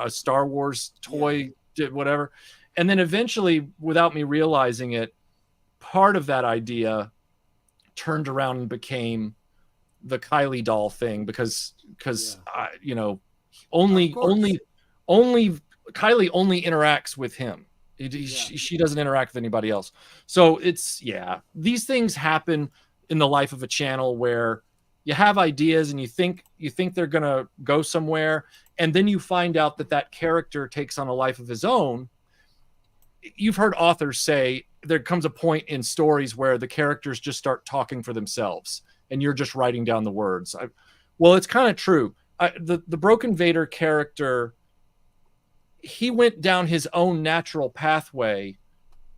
Star Wars toy, whatever. And then eventually, without me realizing it, part of that idea turned around and became the Kylie doll thing because you know, only Kylie only interacts with him. She doesn't interact with anybody else. So it's, these things happen in the life of a channel where you have ideas and you think they're going to go somewhere. And then you find out that character takes on a life of his own. You've heard authors say there comes a point in stories where the characters just start talking for themselves and you're just writing down the words. Well, it's kind of true. The Broken Vader character, he went down his own natural pathway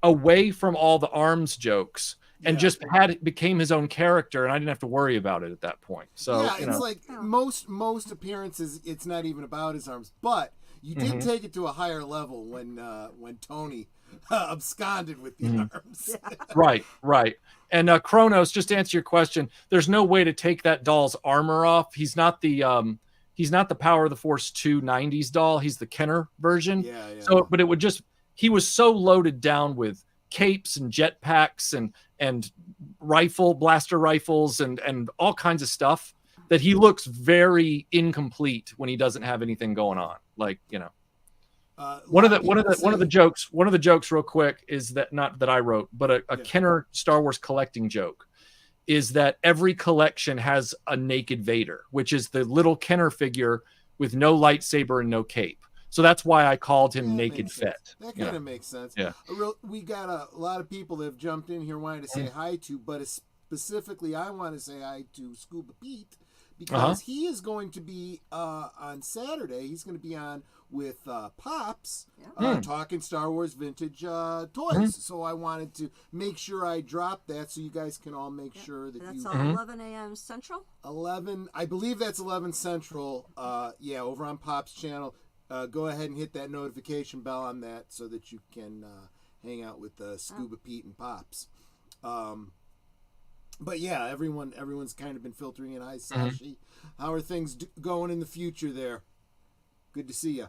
away from all the arms jokes and just became his own character, and I didn't have to worry about it at that point. So it's like most appearances, it's not even about his arms, but you did take it to a higher level when Tony absconded with the arms. Right. And Kronos, just to answer your question, there's no way to take that doll's armor off. He's not the Power of the Force 2 90s doll. He's the Kenner version. Yeah. So, but he was so loaded down with capes and jetpacks and blaster rifles and all kinds of stuff that he looks very incomplete when he doesn't have anything going on. Like, you know, one of the jokes real quick is that, not that I wrote, but a Kenner Star Wars collecting joke is that every collection has a naked Vader, which is the little Kenner figure with no lightsaber and no cape. So that's why I called him Naked Fett. That kind of makes sense. Yeah. We got a lot of people that have jumped in here wanting to say hi to, but specifically I want to say hi to Scuba Pete because he is going to be on Saturday. He's going to be on with Pops talking Star Wars vintage toys. So I wanted to make sure I dropped that so you guys can all make sure that that's 11 a.m. Central? 11, I believe that's 11 Central. Over on Pop's channel. Go ahead and hit that notification bell on that so that you can hang out with Scuba Pete and Pops. But yeah, everyone's kind of been filtering in. Hi, Sashi. How are things going in the future there? Good to see you.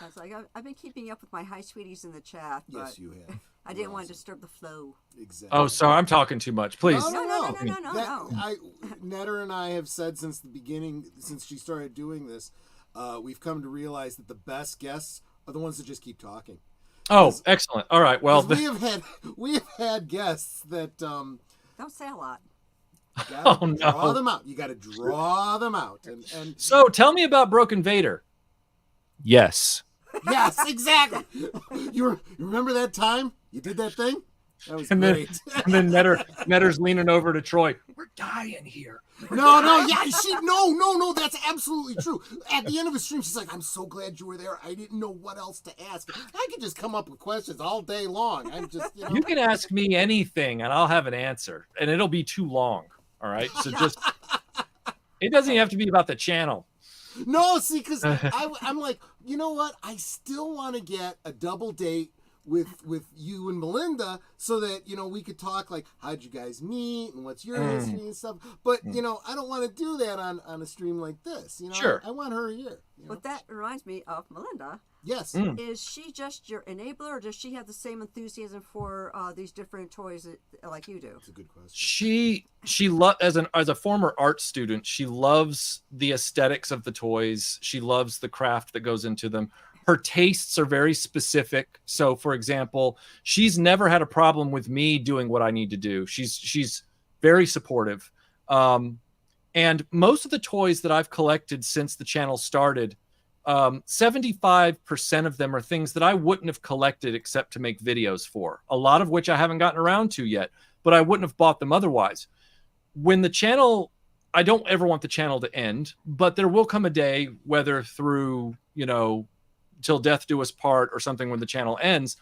I was like, I've been keeping up with my hi sweeties in the chat. But yes, you have. I didn't want to disturb the flow. Exactly. Oh, sorry, I'm talking too much. Please. No. No. Netter and I have said since the beginning, since she started doing this, we've come to realize that the best guests are the ones that just keep talking. Oh, excellent. All right. Well, we have had guests that don't say a lot. Draw them out. You got to draw them out. And so tell me about Broken Vader. Yes, exactly. You remember that time you did that thing? That was great. And then Netter's leaning over to Troy. We're dying here. No, that's absolutely true. At the end of the stream, she's like, I'm so glad you were there. I didn't know what else to ask. I could just come up with questions all day long. I'm just, You can ask me anything and I'll have an answer. And it'll be too long. All right. So just, it doesn't even have to be about the channel. No, see, because I'm like, you know what? I still want to get a double date with you and Melinda so that, you know, we could talk like, how'd you guys meet and what's your history and stuff. But, you know, I don't want to do that on a stream like this. You know, sure. I want her here. You know? But that reminds me of Melinda. Yes. Is she just your enabler, or does she have the same enthusiasm for these different toys like you do? That's a good question. She as a former art student, she loves the aesthetics of the toys. She loves the craft that goes into them. Her tastes are very specific. So, for example, she's never had a problem with me doing what I need to do. She's very supportive. And most of the toys that I've collected since the channel started, 75% of them are things that I wouldn't have collected except to make videos for, a lot of which I haven't gotten around to yet, but I wouldn't have bought them otherwise. When the channel, I don't ever want the channel to end, but there will come a day, whether through, you know, till death do us part or something when the channel ends,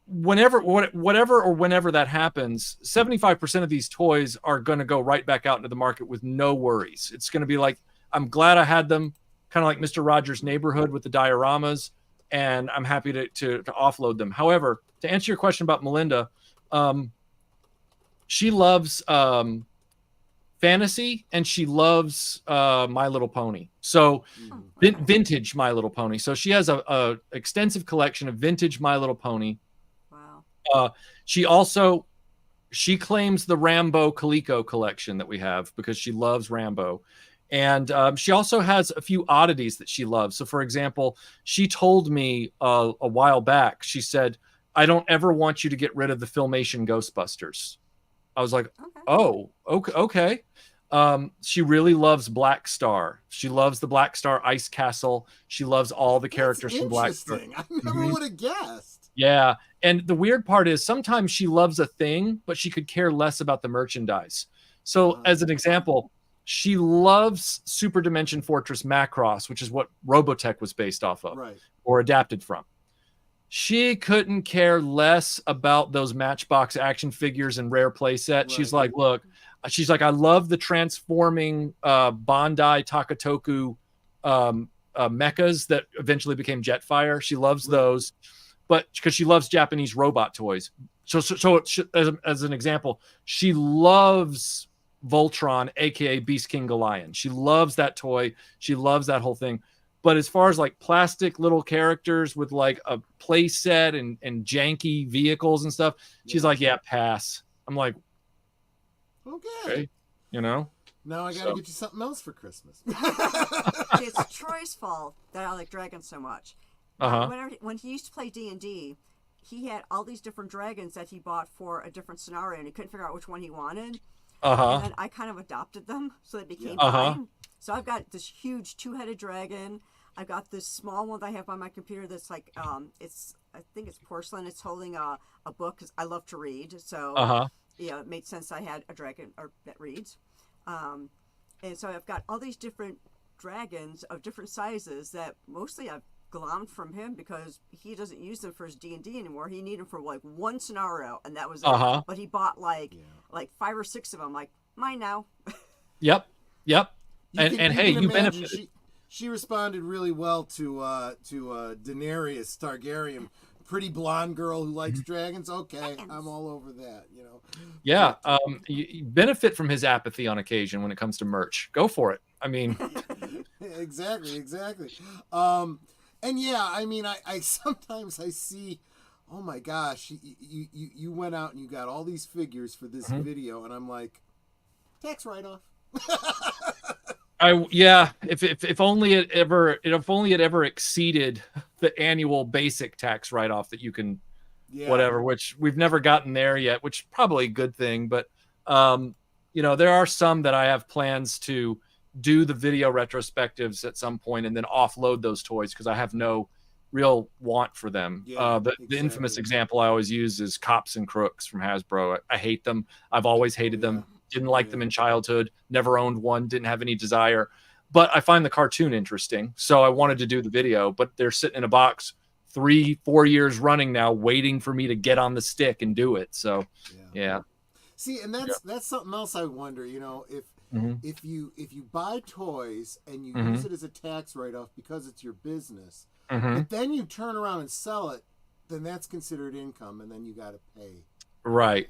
whenever that happens, 75% of these toys are going to go right back out into the market with no worries. It's going to be like, I'm glad I had them, kind of like Mr. Rogers' Neighborhood with the dioramas, and I'm happy to offload them. However, to answer your question about Melinda, she loves fantasy, and she loves My Little Pony. So vintage My Little Pony. So she has a extensive collection of vintage My Little Pony. Wow. She claims the Rambo Coleco collection that we have because she loves Rambo. And she also has a few oddities that she loves. So, for example, she told me a while back, she said, I don't ever want you to get rid of the Filmation Ghostbusters. I was like, oh, okay. She really loves Black Star. She loves the Black Star Ice Castle. She loves all the characters from Black Star. I never would have guessed. Yeah. And the weird part is sometimes she loves a thing, but she could care less about the merchandise. So as an example, she loves Super Dimension Fortress Macross, which is what Robotech was based off of, or adapted from. She couldn't care less about those Matchbox action figures and rare playset. She's like, look, I love the transforming Bandai Takatoku mechas that eventually became Jetfire. She loves those, but because she loves Japanese robot toys. So as an example, she loves Voltron, aka Beast King Golion. She loves that toy. She loves that whole thing. But as far as like plastic little characters with like a play set and janky vehicles and stuff, she's like, yeah, pass. I'm like, okay. You know? Now I got to get you something else for Christmas. It's Troy's fault that I like dragons so much. When he used to play D&D, he had all these different dragons that he bought for a different scenario, and he couldn't figure out which one he wanted. And then I kind of adopted them, so they became mine. So I've got this huge 2-headed dragon. I've got this small one that I have on my computer that's like, I think it's porcelain. It's holding a book because I love to read. So, it made sense I had a dragon that reads. And so I've got all these different dragons of different sizes that mostly I've glommed from him because he doesn't use them for his D&D anymore. He needed them for like one scenario, and that was it. But he bought like 5 or 6 of them. Like, mine now. Yep. And hey, you benefited. She responded really well to Daenerys Targaryen, pretty blonde girl who likes dragons. Okay, I'm all over that. You know. Yeah, you benefit from his apathy on occasion when it comes to merch. Go for it. I mean, exactly. And yeah, I mean, I sometimes I see, oh my gosh, you went out and you got all these figures for this video, and I'm like, tax write-off. If only it ever exceeded the annual basic tax write-off that you can whatever, which we've never gotten there yet, which is probably a good thing. But there are some that I have plans to do the video retrospectives at some point and then offload those toys because I have no real want for them. The infamous example I always use is Cops and Crooks from Hasbro. I hate them. I've always hated them. Didn't like them in childhood, never owned one, didn't have any desire. But I find the cartoon interesting, so I wanted to do the video, but they're sitting in a box 3-4 years running now, waiting for me to get on the stick and do it. So, yeah. See, and that's something else I wonder, if you buy toys and you use it as a tax write-off because it's your business, but then you turn around and sell it, then that's considered income, and then you got to pay. Right.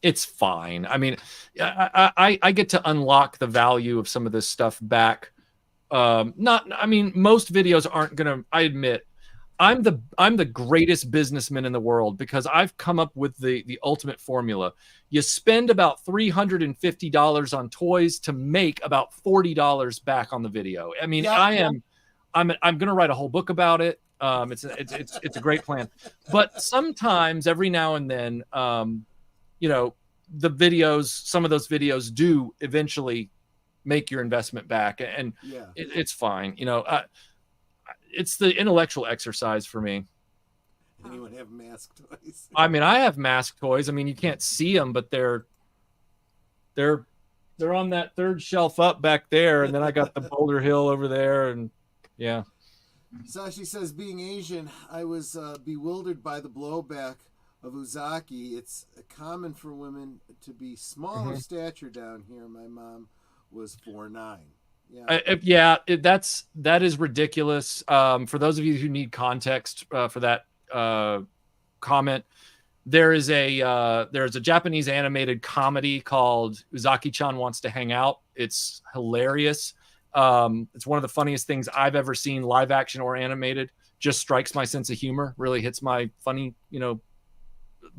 It's fine. I mean, I get to unlock the value of some of this stuff back. Most videos aren't gonna. I admit, I'm the greatest businessman in the world because I've come up with the ultimate formula. You spend about $350 on toys to make about $40 back on the video. I mean, I'm gonna write a whole book about it. It's a great plan, but sometimes every now and then, some of those videos do eventually make your investment back, and it's fine. It's the intellectual exercise for me. Anyone have mask toys? I mean, I have mask toys. I mean, you can't see them, but they're on that third shelf up back there, and then I got the Boulder Hill over there, and Yeah. Sashi says, being Asian, I was bewildered by the blowback of Uzaki. It's common for women to be small of stature down here. My mom was 4'9". Yeah. That is ridiculous. For those of you who need context for that comment, there's a Japanese animated comedy called Uzaki-chan Wants to Hang Out. It's hilarious. It's one of the funniest things I've ever seen, live action or animated. Just strikes my sense of humor, really hits my funny,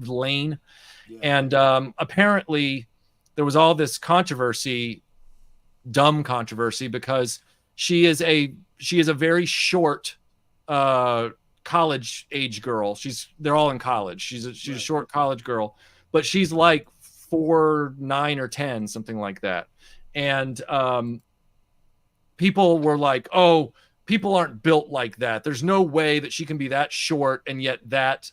lane. Yeah. And apparently there was all this controversy, dumb controversy, because she is a very short college age girl. They're all in college. She's a short college girl, but she's like 4'9" or 10, something like that. And people were like, "Oh, people aren't built like that. There's no way that she can be that short and yet that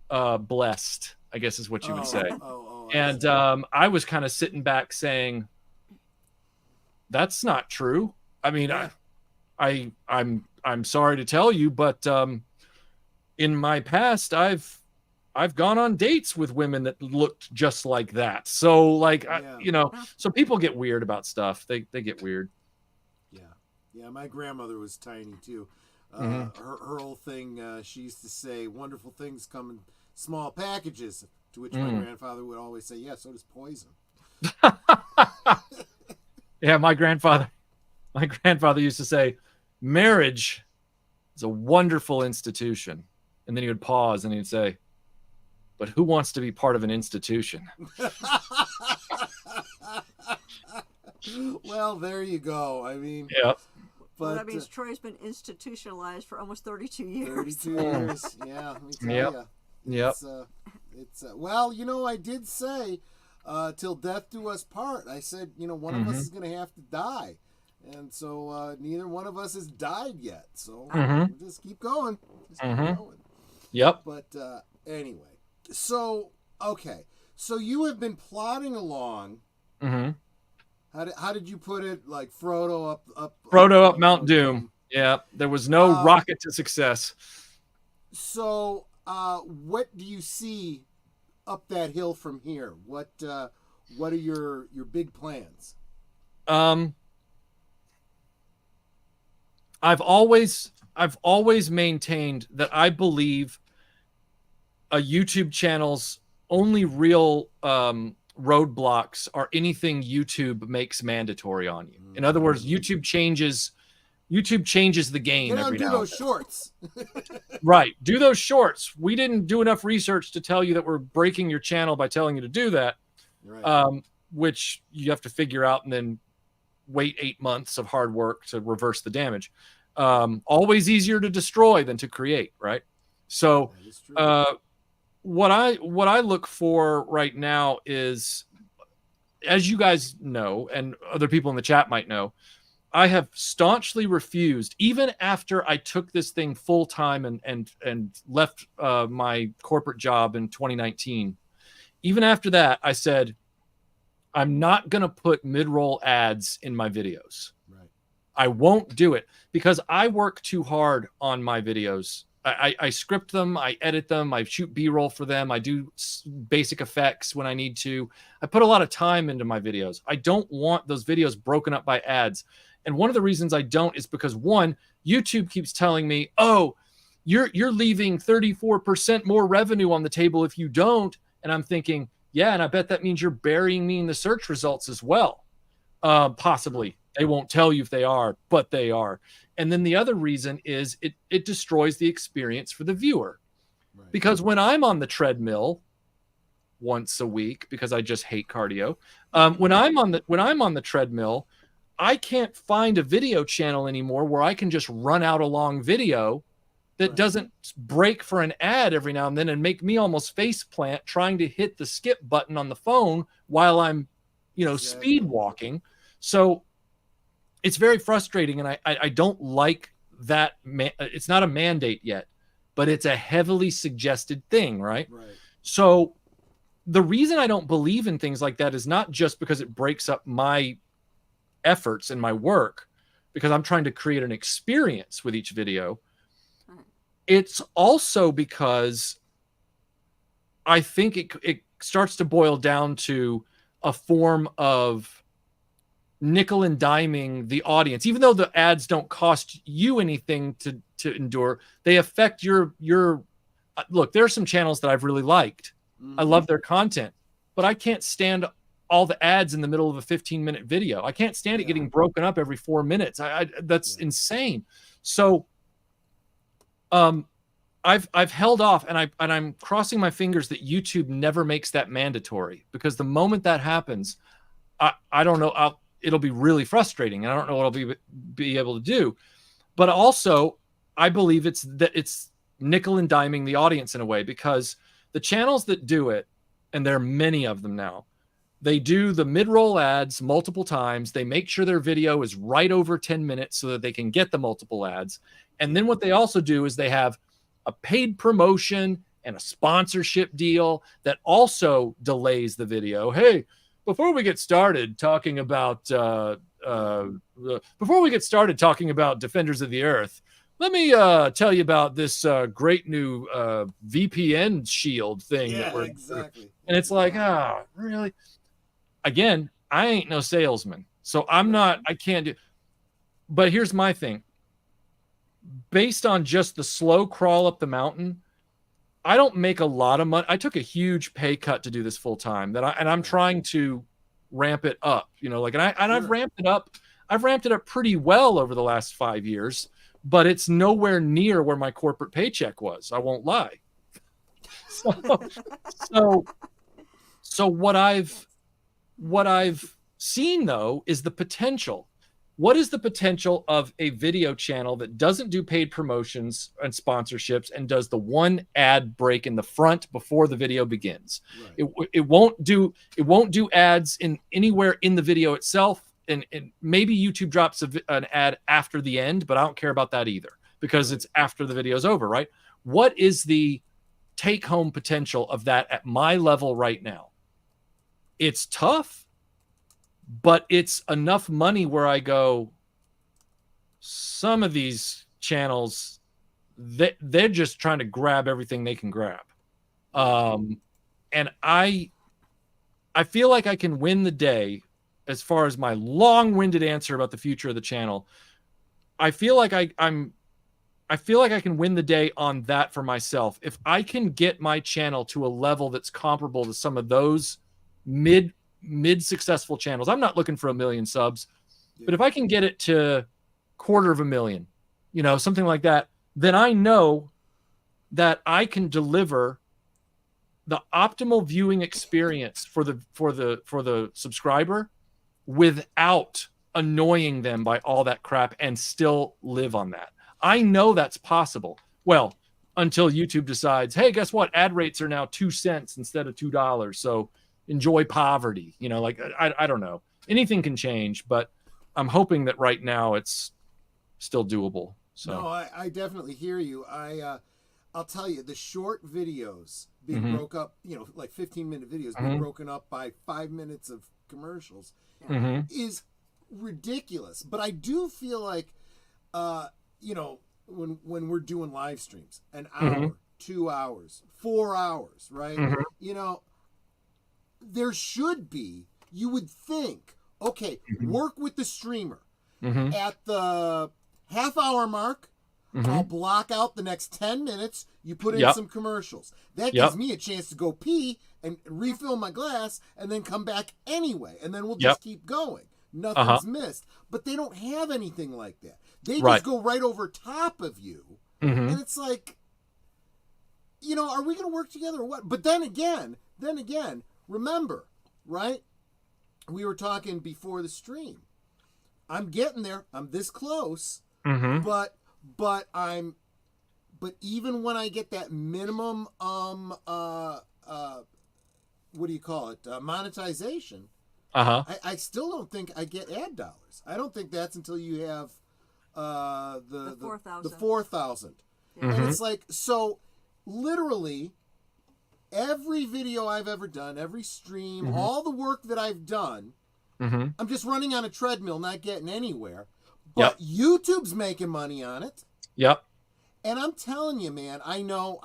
blessed," I guess is what you would say. And I was kind of sitting back saying, that's not true. I mean, I'm sorry to tell you, but in my past, I've gone on dates with women that looked just like that. So like, so people get weird about stuff. They get weird. Yeah. My grandmother was tiny too. Her whole thing, she used to say, "Wonderful things come in small packages." To which my grandfather would always say, "Yeah, so does poison." Yeah, my grandfather used to say, "Marriage is a wonderful institution." And then he would pause and he'd say, "But who wants to be part of an institution?" Well, there you go. I mean, yeah. Well, that means Troy's been institutionalized for almost 32 years. 32 years. Yeah, let me tell you. Yep. It's well, I did say, till death do us part. I said, one of us is going to have to die. And so neither one of us has died yet. So we'll just keep going. Keep going. Yep. But anyway, so, okay. So you have been plodding along. How did you put it? Like Frodo up Mount Doom. Yeah. There was no rocket to success. So what do you see up that hill from here? What are your big plans? I've always maintained that I believe a YouTube channel's only real roadblocks are anything YouTube makes mandatory on you. In other words, YouTube changes the game every now and then. Do those shorts. Right. Do those shorts. We didn't do enough research to tell you that we're breaking your channel by telling you to do that. Right. Which you have to figure out and then wait 8 months of hard work to reverse the damage. Always easier to destroy than to create, right? So what I look for right now is, as you guys know, and other people in the chat might know, I have staunchly refused, even after I took this thing full time and left my corporate job in 2019. Even after that, I said, I'm not going to put mid-roll ads in my videos. Right. I won't do it because I work too hard on my videos. I script them, I edit them, I shoot B-roll for them, I do basic effects when I need to. I put a lot of time into my videos. I don't want those videos broken up by ads. And one of the reasons I don't is because, one, YouTube keeps telling me, "Oh, you're leaving 34% more revenue on the table if you don't." And I'm thinking, yeah, and I bet that means you're burying me in the search results as well. Possibly. They won't tell you if they are, but they are. And then the other reason is it destroys the experience for the viewer. Right. Because when I'm on the treadmill once a week, because I just hate cardio, when I'm on the treadmill, I can't find a video channel anymore where I can just run out a long video that doesn't break for an ad every now and then and make me almost face plant trying to hit the skip button on the phone while I'm, speed walking. So it's very frustrating, and I don't like that. It's not a mandate yet, but it's a heavily suggested thing, right? So the reason I don't believe in things like that is not just because it breaks up my efforts and my work. because I'm trying to create an experience with each video. Right. It's also because I think it starts to boil down to a form of nickel and diming the audience. Even though the ads don't cost you anything to endure, they affect your look. There are some channels that I've really liked. I love their content, but I can't stand all the ads in the middle of a 15-minute video. I can't stand it getting broken up every 4 minutes. That's insane. So I've held off, and I'm crossing my fingers that YouTube never makes that mandatory, because the moment that happens, I don't know, it'll be really frustrating, and I don't know what I'll be able to do. But also, I believe it's nickel and diming the audience in a way, because the channels that do it, and there are many of them now, they do the mid-roll ads multiple times. They make sure their video is right over 10 minutes so that they can get the multiple ads. And then what they also do is they have a paid promotion and a sponsorship deal that also delays the video. Hey, before we get started talking about Defenders of the Earth, let me tell you about this great new VPN shield thing. Yeah, exactly. And it's like, really? Again, I ain't no salesman, so I can't do. But here's my thing. Based on just the slow crawl up the mountain, I don't make a lot of money. I took a huge pay cut to do this full time, and I'm trying to ramp it up, I've ramped it up. I've ramped it up pretty well over the last 5 years, but it's nowhere near where my corporate paycheck was. I won't lie. So what I've seen, though, is the potential. What is the potential of a video channel that doesn't do paid promotions and sponsorships and does the one ad break in the front before the video begins? Right. It won't do ads in anywhere in the video itself, and maybe YouTube drops an ad after the end, but I don't care about that either, because it's after the video's over, right? What is the take-home potential of that at my level right now? It's tough, but it's enough money where I go, some of these channels, they're just trying to grab everything they can grab. And I feel like I can win the day as far as my long-winded answer about the future of the channel. I feel like I feel like I can win the day on that for myself. If I can get my channel to a level that's comparable to some of those mid successful channels. I'm not looking for 1 million subs, but if I can get it to 250,000, something like that, then I know that I can deliver the optimal viewing experience for the subscriber without annoying them by all that crap, and still live on that. I know that's possible. Well, until YouTube decides, hey, guess what? Ad rates are now 2 cents instead of $2. So enjoy poverty. I don't know. Anything can change, but I'm hoping that right now it's still doable. So no, I definitely hear you. I'll tell you, the short videos being broke up, like 15-minute videos being broken up by 5 minutes of commercials is ridiculous. But I do feel like, when we're doing live streams, an hour, 2 hours, 4 hours, right? There should be, you would think, okay, work with the streamer. At the half-hour mark, I'll block out the next 10 minutes. You put in some commercials. That gives me a chance to go pee and refill my glass and then come back anyway. And then we'll just keep going. Nothing's missed. But they don't have anything like that. They just go right over top of you. And it's like, are we going to work together or what? But then again, remember, right? We were talking before the stream. I'm getting there. I'm this close. But even when I get that minimum what do you call it? Monetization. I still don't think I get ad dollars. I don't think that's until you have the 4,000. And it's like, so literally every video I've ever done, every stream, all the work that I've done, I'm just running on a treadmill, not getting anywhere. But YouTube's making money on it. Yep. And I'm telling you, man, I know.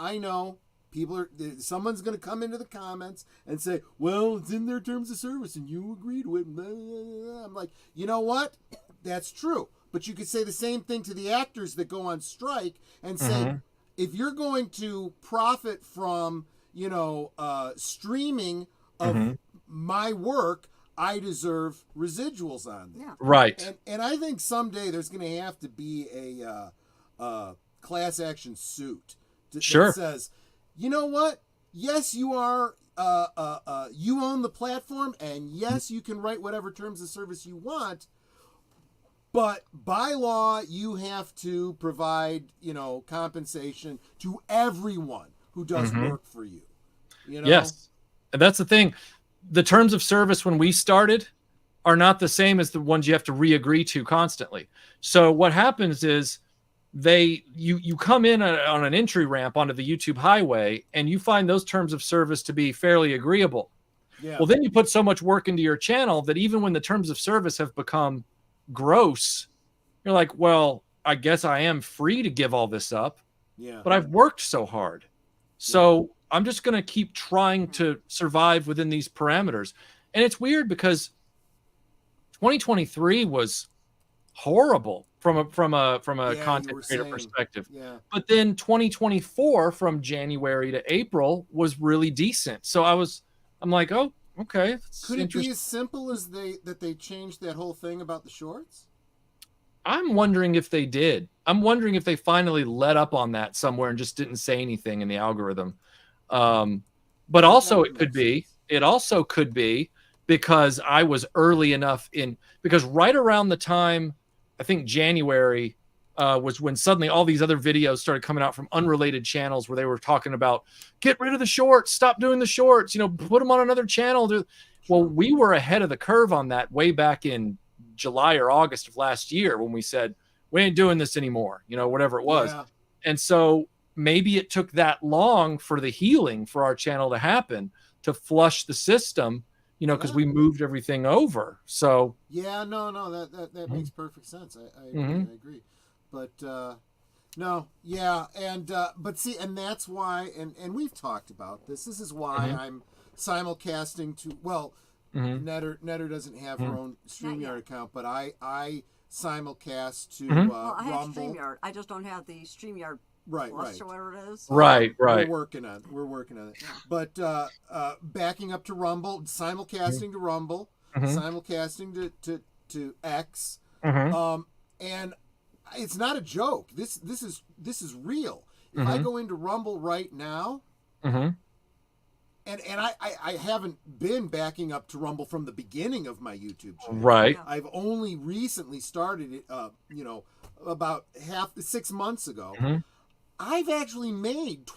Someone's going to come into the comments and say, well, it's in their terms of service and you agreed with it. I'm like, you know what? That's true. But you could say the same thing to the actors that go on strike and say, if you're going to profit from, streaming of my work, I deserve residuals on that. Yeah. Right. And I think someday there's going to have to be a class action suit that says, you know what? Yes, you are. You own the platform, and yes, you can write whatever terms of service you want. But by law, you have to provide, compensation to everyone who does work for you. Yes, and that's the thing. The terms of service when we started are not the same as the ones you have to re-agree to constantly. So what happens is you come in on an entry ramp onto the YouTube highway and you find those terms of service to be fairly agreeable. Yeah. Well, then you put so much work into your channel that even when the terms of service have become gross, you're like, well, I guess I am free to give all this up. Yeah. But I've worked so hard. So I'm just going to keep trying to survive within these parameters. And it's weird because 2023 was horrible from a content creator perspective. Yeah. But then 2024 from January to April was really decent. So I'm like, oh, okay. Could it be as simple as they changed that whole thing about the shorts? I'm wondering if they did. I'm wondering if they finally let up on that somewhere and just didn't say anything in the algorithm. But also it also could be because I was early enough because right around the time, I think January was when suddenly all these other videos started coming out from unrelated channels where they were talking about, get rid of the shorts, stop doing the shorts, put them on another channel. Well, we were ahead of the curve on that way back in July or August of last year when we said, we ain't doing this anymore, whatever it was. Yeah. And so maybe it took that long for the healing for our channel to happen, to flush the system, because we moved everything over. So yeah, no, that makes perfect sense. I agree. But no, yeah, and but see, and that's why, and we've talked about this. This is why I'm simulcasting to Netter doesn't have her own StreamYard account, but I simulcast to Well, I have Rumble. StreamYard. I just don't have the StreamYard Plus or whatever it is. Right. We're working on it. Yeah. But backing up to Rumble, simulcasting to Rumble, simulcasting to X, and it's not a joke. This is real. If I go into Rumble right now, and I haven't been backing up to Rumble from the beginning of my YouTube channel. Right. I've only recently started it, about 6 months ago. I've actually made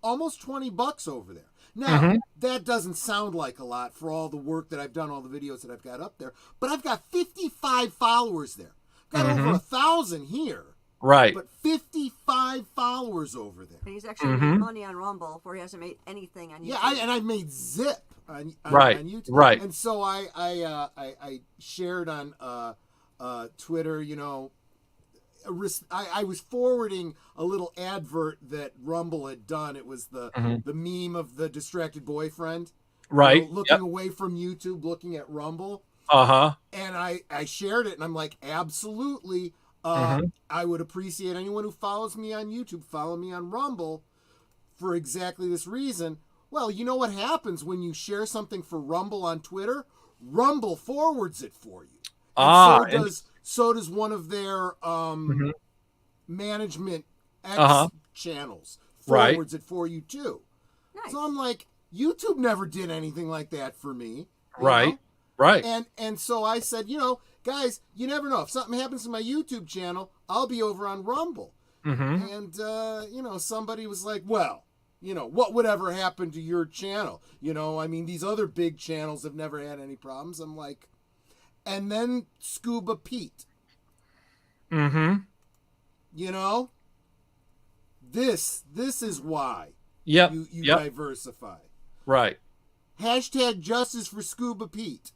almost $20 over there. Now, that doesn't sound like a lot for all the work that I've done, all the videos that I've got up there, but I've got 55 followers there. I've got over 1,000 here. Right. But 55 followers over there. And he's actually made money on Rumble where he hasn't made anything on YouTube. Yeah, and I've made zip on YouTube. Right. And so I shared on Twitter, I was forwarding a little advert that Rumble had done. It was the meme of the distracted boyfriend. Right. Looking away from YouTube, looking at Rumble. And I shared it, and I'm like, absolutely. I would appreciate anyone who follows me on YouTube, follow me on Rumble for exactly this reason. Well, you know what happens when you share something for Rumble on Twitter? Rumble forwards it for you. And so does one of their management X channels. Forwards it for you too. Nice. So I'm like, YouTube never did anything like that for me. Right. Know? Right. And so I said, guys, you never know. If something happens to my YouTube channel, I'll be over on Rumble. And, somebody was like, well, what would ever happen to your channel? These other big channels have never had any problems. I'm like, and then Scuba Pete. This is why you diversify. Right. Hashtag justice for Scuba Pete.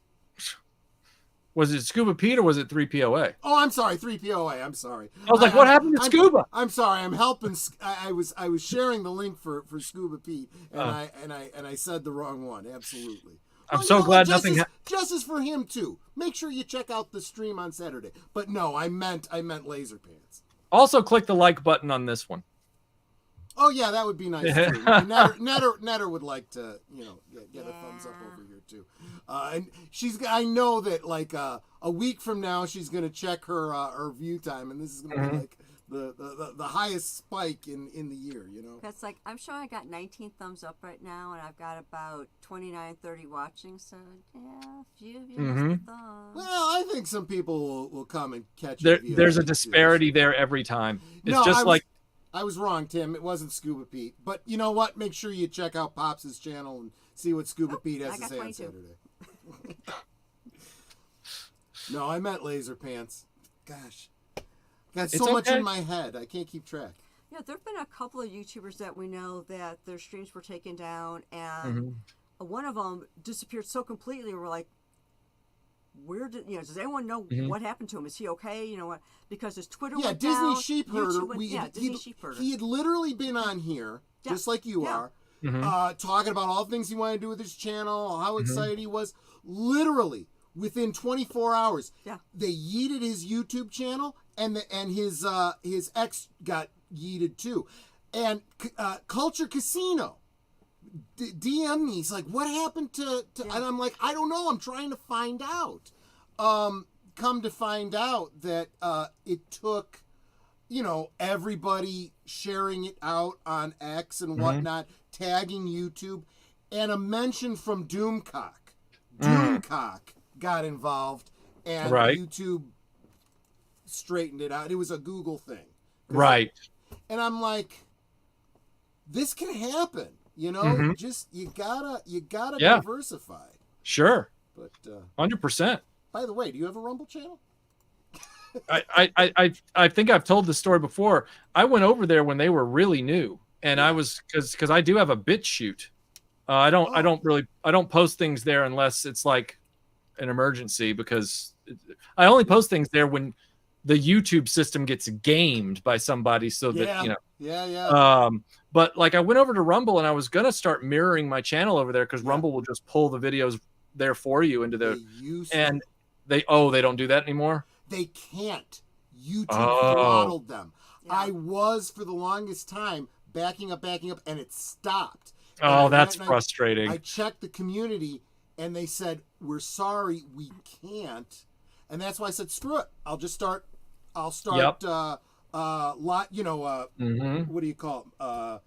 Was it Scuba Pete or was it 3POA? Oh, I'm sorry, 3POA. I'm sorry. I was like, what happened to Scuba? I'm sorry. I'm helping. I was sharing the link for Scuba Pete, and I said the wrong one. Absolutely. I'm so glad nothing. Justice for him too. Make sure you check out the stream on Saturday. But no, I meant Laser Pants. Also, click the like button on this one. Oh yeah, that would be nice too. Netter would like to, get a thumbs up over here too. And I know that like a week from now she's gonna check her view time, and this is gonna be like the highest spike in the year. That's like I'm sure I got 19 thumbs up right now, and I've got about 29, 30 watching. So yeah, a few of you missed the thumbs. Well, I think some people will come and catch. There's a disparity there every time. It's I was wrong, Tim. It wasn't Scuba Pete. But you know what? Make sure you check out Pops' channel and see what Scuba Pete has to say 22. On Saturday. No, I meant Laser Pants. Gosh. Got so much in my head. I can't keep track. Yeah, there have been a couple of YouTubers that we know that their streams were taken down, and one of them disappeared so completely. We're like, where did does anyone know what happened to him? Is he okay? You know what? Because his Twitter went down. Disney Sheepherder. He had literally been on here, just like you are, talking about all the things he wanted to do with his channel, how excited he was. Literally within 24 hours, they yeeted his YouTube channel, and his ex got yeeted too, and Culture Casino. DM me. He's like, what happened to and I'm like, I don't know. I'm trying to find out. Come to find out that it took, everybody sharing it out on X and whatnot, tagging YouTube, and a mention from Doomcock. Doomcock got involved, and YouTube straightened it out. It was a Google thing. Right. And I'm like, this can happen. Just you gotta diversify. Sure. But 100%. By the way, do you have a Rumble channel? I think I've told this story before. I went over there when they were really new, and I was because I do have a bit shoot. I don't post things there unless it's like an emergency, because I only post things there when the YouTube system gets gamed by somebody, so that but like I went over to Rumble, and I was gonna start mirroring my channel over there, because Rumble will just pull the videos there for you into the they don't do that anymore. They can't. YouTube throttled them. I was for the longest time backing up, and it stopped. That's frustrating. I checked the community, and they said, we're sorry, we can't. And that's why I said, screw it. I'll start what do you call it?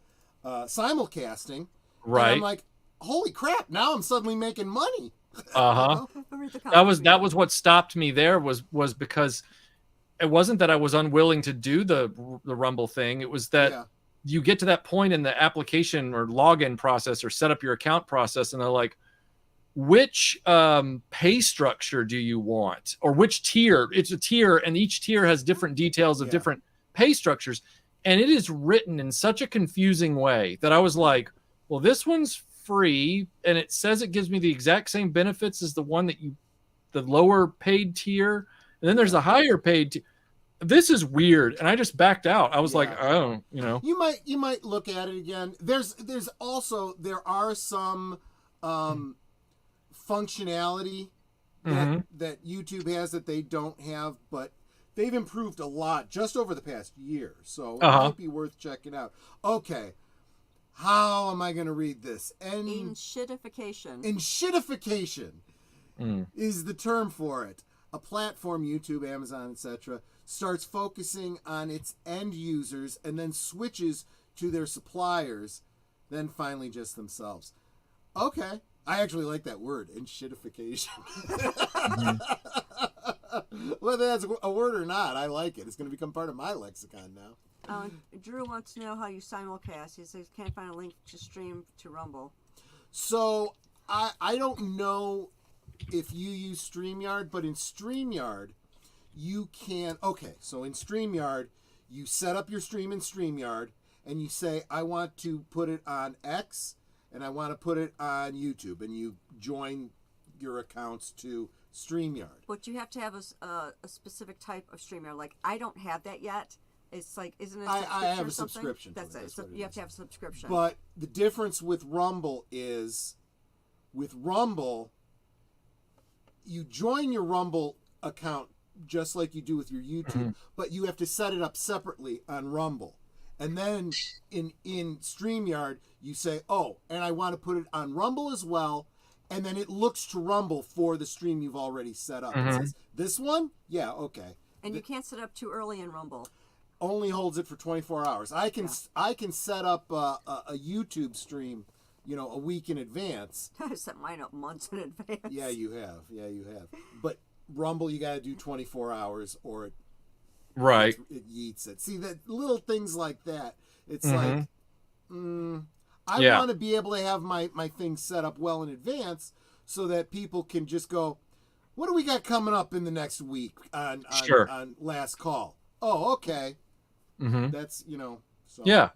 Simulcasting. Right. And I'm like, holy crap, now I'm suddenly making money. That was what stopped me there, was because it wasn't that I was unwilling to do the Rumble thing. It was that you get to that point in the application or login process or set up your account process, and they're like, which pay structure do you want, or which tier? It's a tier, and each tier has different details of different pay structures, and it is written in such a confusing way that I was like, well, this one's free, and it says it gives me the exact same benefits as the one the lower paid tier, and then there's the higher paid this is weird, and I just backed out. I was like, oh, you might look at it again. There are some functionality that YouTube has that they don't have, but they've improved a lot just over the past year, so it might be worth checking out. Okay, how am I going to read this? Enshittification. Enshittification is the term for it. A platform, YouTube, Amazon, etc., starts focusing on its end users and then switches to their suppliers, then finally just themselves. Okay. I actually like that word, enshittification. Whether that's a word or not, I like it. It's going to become part of my lexicon now. Drew wants to know how you simulcast. He says can't find a link to stream to Rumble. So I don't know if you use StreamYard, but in StreamYard, you can... Okay, so in StreamYard, you set up your stream in StreamYard, and you say, I want to put it on X, and I want to put it on YouTube, and you join your accounts to StreamYard. But you have to have a specific type of streamer. Like, I don't have that yet. It's like, isn't it a subscription I have or a something? subscription. That's it. So you have to have a subscription. But the difference with Rumble is, with Rumble, you join your Rumble account just like you do with your YouTube, but you have to set it up separately on Rumble. And then in StreamYard, you say, oh, and I want to put it on Rumble as well. And then it looks to Rumble for the stream you've already set up. It says, this one? Yeah, okay. And you can't set up too early in Rumble. Only holds it for 24 hours. I can set up a YouTube stream, a week in advance. I set mine up months in advance. Yeah, you have. But Rumble, you got to do 24 hours or it yeets it. See, that little things like that. It's like, I want to be able to have my thing set up well in advance so that people can just go, what do we got coming up in the next week on Last Call? Oh, okay. That's, so. Yeah.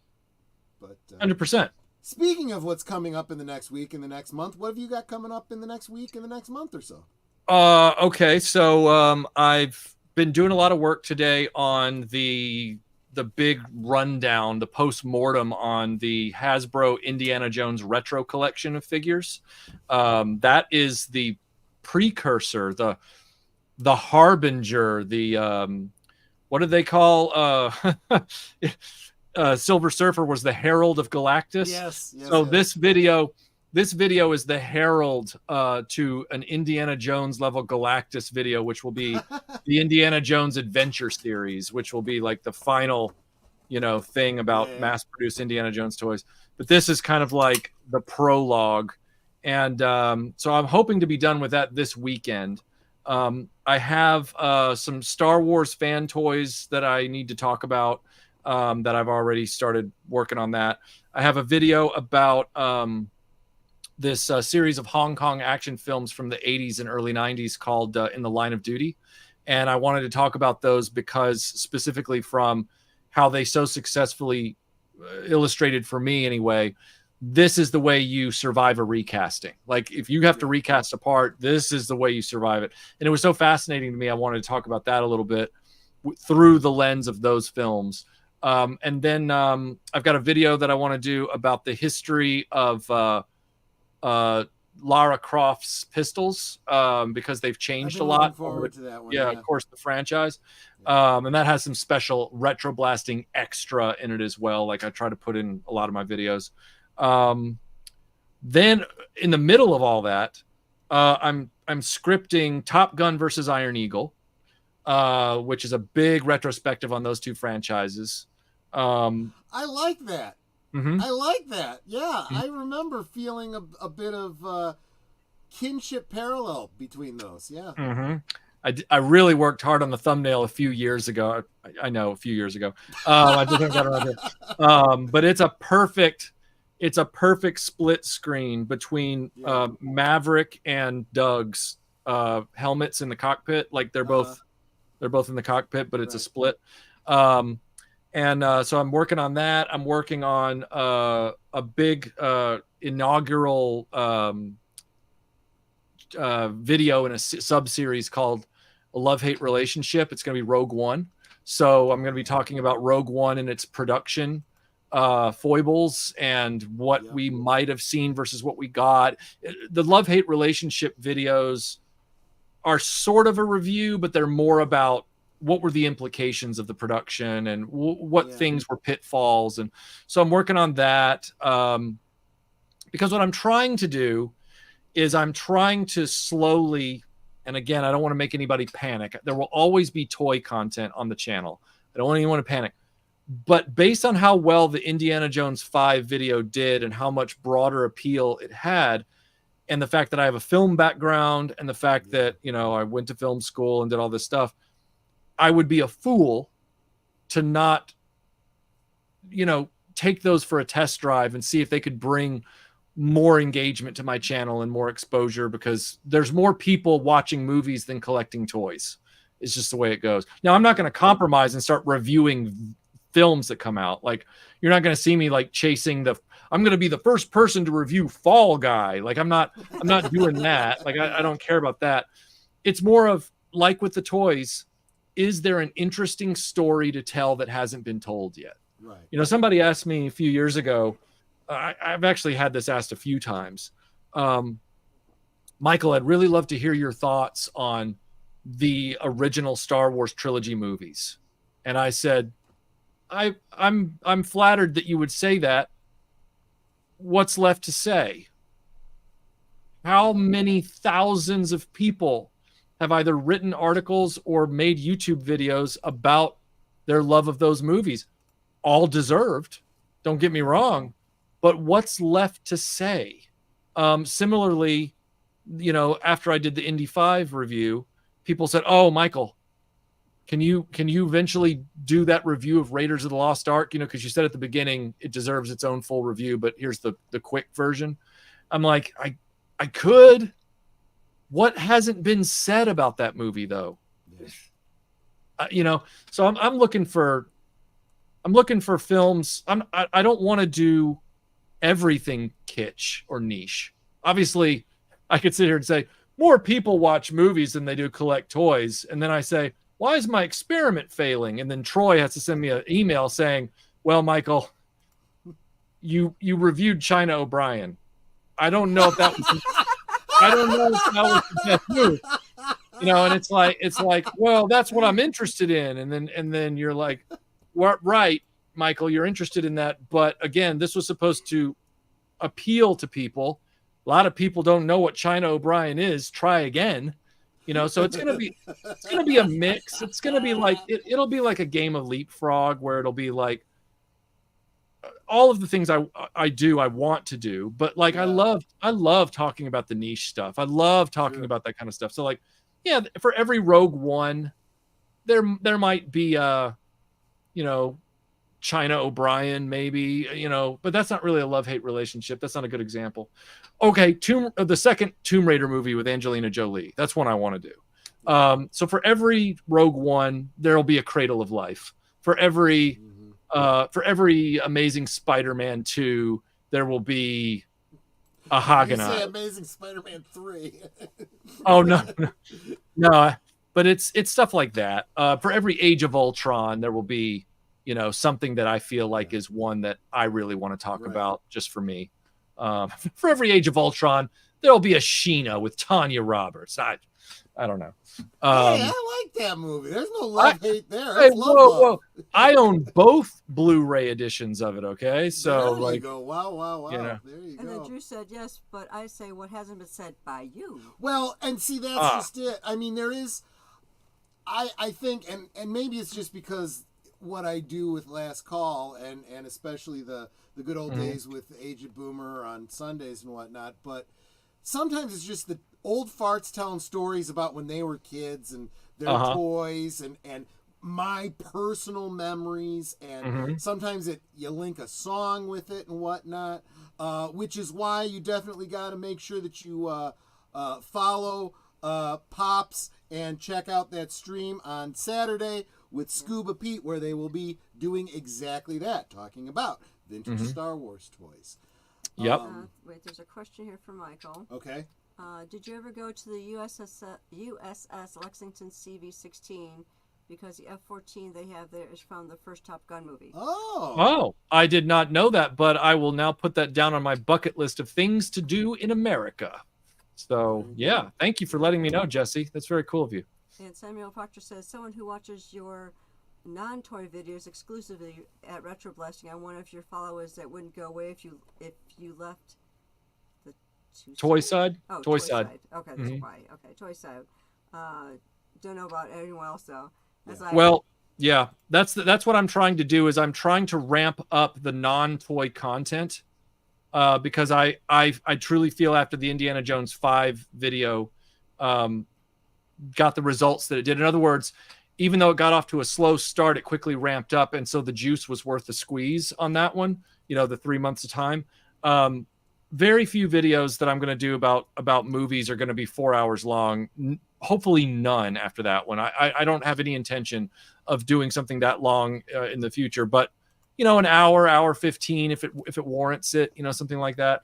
But 100%. Speaking of what's coming up in the next week, in the next month, what have you got coming up in the next week, in the next month or so? Okay. So, I've been doing a lot of work today on the big rundown, the post-mortem on the Hasbro Indiana Jones retro collection of figures. That is the precursor, the harbinger, the what do they call Silver Surfer was the Herald of Galactus. Yes. So this video is the herald to an Indiana Jones level Galactus video, which will be the Indiana Jones Adventure series, which will be like the final, thing about mass-produced Indiana Jones toys. But this is kind of like the prologue. And so I'm hoping to be done with that this weekend. I have some Star Wars fan toys that I need to talk about that I've already started working on that. I have a video about this series of Hong Kong action films from the 80s and early 90s called In the Line of Duty. And I wanted to talk about those because specifically from how they so successfully illustrated for me anyway, this is the way you survive a recasting. Like if you have to recast a part, this is the way you survive it. And it was so fascinating to me. I wanted to talk about that a little bit through the lens of those films. And then I've got a video that I want to do about the history of Lara Croft's pistols because they've changed a lot. Looking forward to that one. Yeah, of course, the franchise. And that has some special retroblasting extra in it as well. Like I try to put in a lot of my videos. Then in the middle of all that, I'm scripting Top Gun versus Iron Eagle, which is a big retrospective on those two franchises. I like that. Mm-hmm. I like that. Yeah, I remember feeling a bit of kinship parallel between those. Yeah. Mm-hmm. I really worked hard on the thumbnail a few years ago. I know a few years ago. I just haven't got around to it. But it's a perfect split screen between Maverick and Doug's helmets in the cockpit. Like they're both in the cockpit, but it's a split. So I'm working on that. I'm working on a big inaugural video in a sub-series called A Love-Hate Relationship. It's going to be Rogue One. So I'm going to be talking about Rogue One and its production foibles and what we might have seen versus what we got. The love-hate relationship videos are sort of a review, but they're more about what were the implications of the production and what things were pitfalls. And so I'm working on that because what I'm trying to do is I'm trying to slowly, and again, I don't want to make anybody panic. There will always be toy content on the channel. I don't want anyone to panic. But based on how well the Indiana Jones 5 video did and how much broader appeal it had, and the fact that I have a film background and the fact that, I went to film school and did all this stuff, I would be a fool to not, take those for a test drive and see if they could bring more engagement to my channel and more exposure, because there's more people watching movies than collecting toys. It's just the way it goes. Now, I'm not going to compromise and start reviewing films that come out. Like, you're not going to see me like chasing I'm going to be the first person to review Fall Guy. Like I'm not doing that. Like I don't care about that. it's more of like with the toys, is there an interesting story to tell that hasn't been told yet? Right. You know, somebody asked me a few years ago, I've actually had this asked a few times. Michael, I'd really love to hear your thoughts on the original Star Wars trilogy movies. And I said, I'm flattered that you would say that. What's left to say? How many thousands of people have either written articles or made YouTube videos about their love of those movies? All deserved, don't get me wrong, but what's left to say? Similarly, you know, after I did the Indy 5 review, people said, "Oh, Michael, can you eventually do that review of Raiders of the Lost Ark? You know, because you said at the beginning it deserves its own full review, but here's the quick version." I'm like, I could. What hasn't been said about that movie though? Yeah. You know, so I'm looking for films. I don't want to do everything kitsch or niche. Obviously, I could sit here and say more people watch movies than they do collect toys, and then I say, why is my experiment failing? And then Troy has to send me an email saying, well, Michael, you reviewed China O'Brien. I don't know if that was the best move. You know, and it's like, well, that's what I'm interested in. And then you're like, well, right, Michael, you're interested in that. But again, this was supposed to appeal to people. A lot of people don't know what China O'Brien is. Try again. You know, so it's gonna be a mix. It's gonna be like it'll be like a game of leapfrog where it'll be like all of the things I want to do, but like I love talking about the niche stuff. I love talking about that kind of stuff. So like, yeah, for every Rogue One, there might be you know, China O'Brien maybe, you know, but that's not really a love-hate relationship. That's not a good example. Okay, the second Tomb Raider movie with Angelina Jolie. That's one I want to do. So for every Rogue One, there'll be a Cradle of Life. For every Amazing Spider-Man 2, there will be a Haganah. You say Amazing Spider-Man 3. Oh no. But it's stuff like that. For every Age of Ultron, there will be, you know, something that I feel like is one that I really want to talk about just for me. For every Age of Ultron, there'll be a Sheena with Tanya Roberts. I don't know. Hey, I like that movie. There's no love-hate there. Hey, whoa. I own both Blu-ray editions of it, okay? So there you go. Wow. You know. There you go. And then Drew said yes, but I say what hasn't been said by you. Well, and see, that's just it. I mean, there is, I think, and maybe it's just because what I do with Last Call and especially the good old days with Aged Boomer on Sundays and whatnot, but sometimes it's just the old farts telling stories about when they were kids and their toys and my personal memories, and sometimes you link a song with it and whatnot, which is why you definitely got to make sure that you follow Pops and check out that stream on Saturday with Scuba Pete, where they will be doing exactly that, talking about vintage Star Wars toys. Yep. Wait, there's a question here from Michael. Okay. Did you ever go to the USS Lexington CV-16? Because the F-14 they have there is from the first Top Gun movie. Oh, I did not know that, but I will now put that down on my bucket list of things to do in America. So, yeah, thank you for letting me know, Jesse. That's very cool of you. And Samuel Proctor says, someone who watches your non-toy videos exclusively at Retroblasting, I wonder if your followers that wouldn't go away if you left the toy side? Oh, toy side. Okay, that's why. Okay, toy side. Don't know about anyone else though. Yeah, that's what I'm trying to do. Is I'm trying to ramp up the non-toy content because I truly feel after the Indiana Jones 5 video got the results that it did. In other words, even though it got off to a slow start, it quickly ramped up, and so the juice was worth the squeeze on that one. You know, the 3 months of time. Very few videos that I'm going to do about movies are going to be 4 hours long. Hopefully none after that one. I don't have any intention of doing something that long in the future, but you know, an hour 15, if it warrants it, you know, something like that.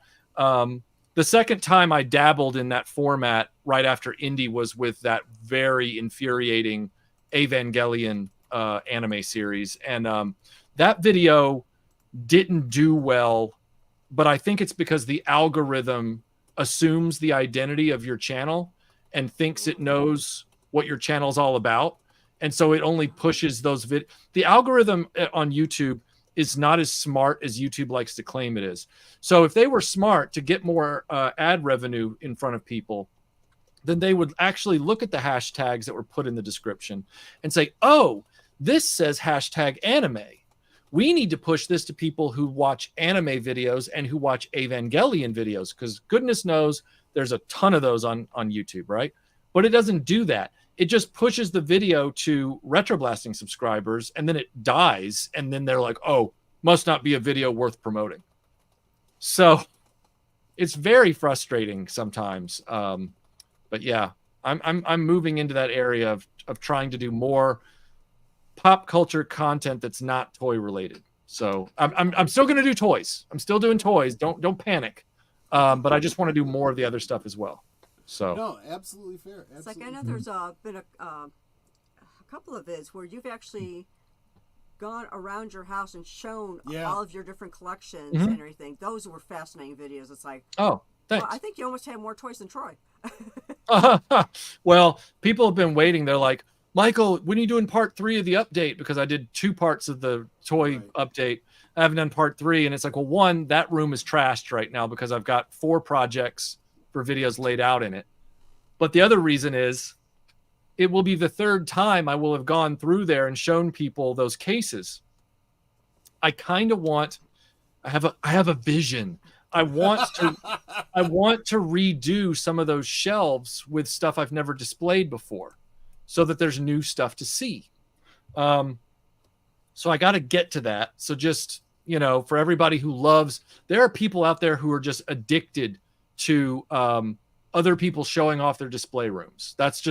The second time I dabbled in that format right after Indie was with that very infuriating Evangelion anime series. And that video didn't do well, but I think it's because the algorithm assumes the identity of your channel and thinks it knows what your channel's all about. And so it only pushes those the algorithm on YouTube is not as smart as YouTube likes to claim it is. So if they were smart to get more ad revenue in front of people, then they would actually look at the hashtags that were put in the description and say, oh, this says hashtag anime. We need to push this to people who watch anime videos and who watch Evangelion videos, because goodness knows there's a ton of those on YouTube, right? But it doesn't do that. It just pushes the video to Retroblasting subscribers, and then it dies, and then they're like, oh, must not be a video worth promoting. So it's very frustrating sometimes. But yeah, I'm moving into that area of trying to do more pop culture content that's not toy related. So I'm still going to do toys. I'm still doing toys. Don't panic. But I just want to do more of the other stuff as well. So no, absolutely fair. Absolutely. It's like I know there's been a couple of vids where you've actually gone around your house and shown all of your different collections and everything. Those were fascinating videos. It's like, oh, thanks. Well, I think you almost had more toys than Troy. Well, people have been waiting. They're like, Michael, when are you doing part 3 of the update? Because I did 2 parts of the toy update. I haven't done part 3. And it's like, well, one, that room is trashed right now because I've got 4 projects for videos laid out in it. But the other reason is it will be the 3rd time I will have gone through there and shown people those cases. I kind of want, I have a vision. I want to redo some of those shelves with stuff I've never displayed before, so that there's new stuff to see. So I got to get to that. So just, for everybody who loves, there are people out there who are just addicted to other people showing off their display rooms. That's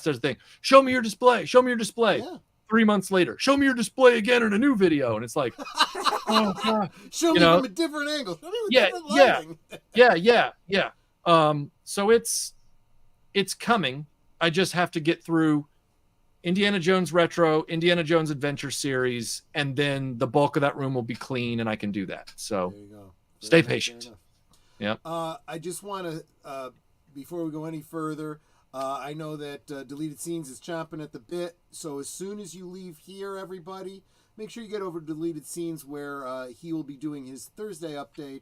their thing. Show me your display. Show me your display. Yeah. 3 months later, show me your display again in a new video. And it's like, oh, God. Show me from a different angle. Show me with different lighting. Yeah. So it's coming. I just have to get through Indiana Jones Retro, Indiana Jones Adventure Series, and then the bulk of that room will be clean, and I can do that. So there you go. Stay patient. Yeah. I just want to, before we go any further, I know that Deleted Scenes is chomping at the bit. So as soon as you leave here, everybody, make sure you get over to Deleted Scenes, where he will be doing his Thursday update.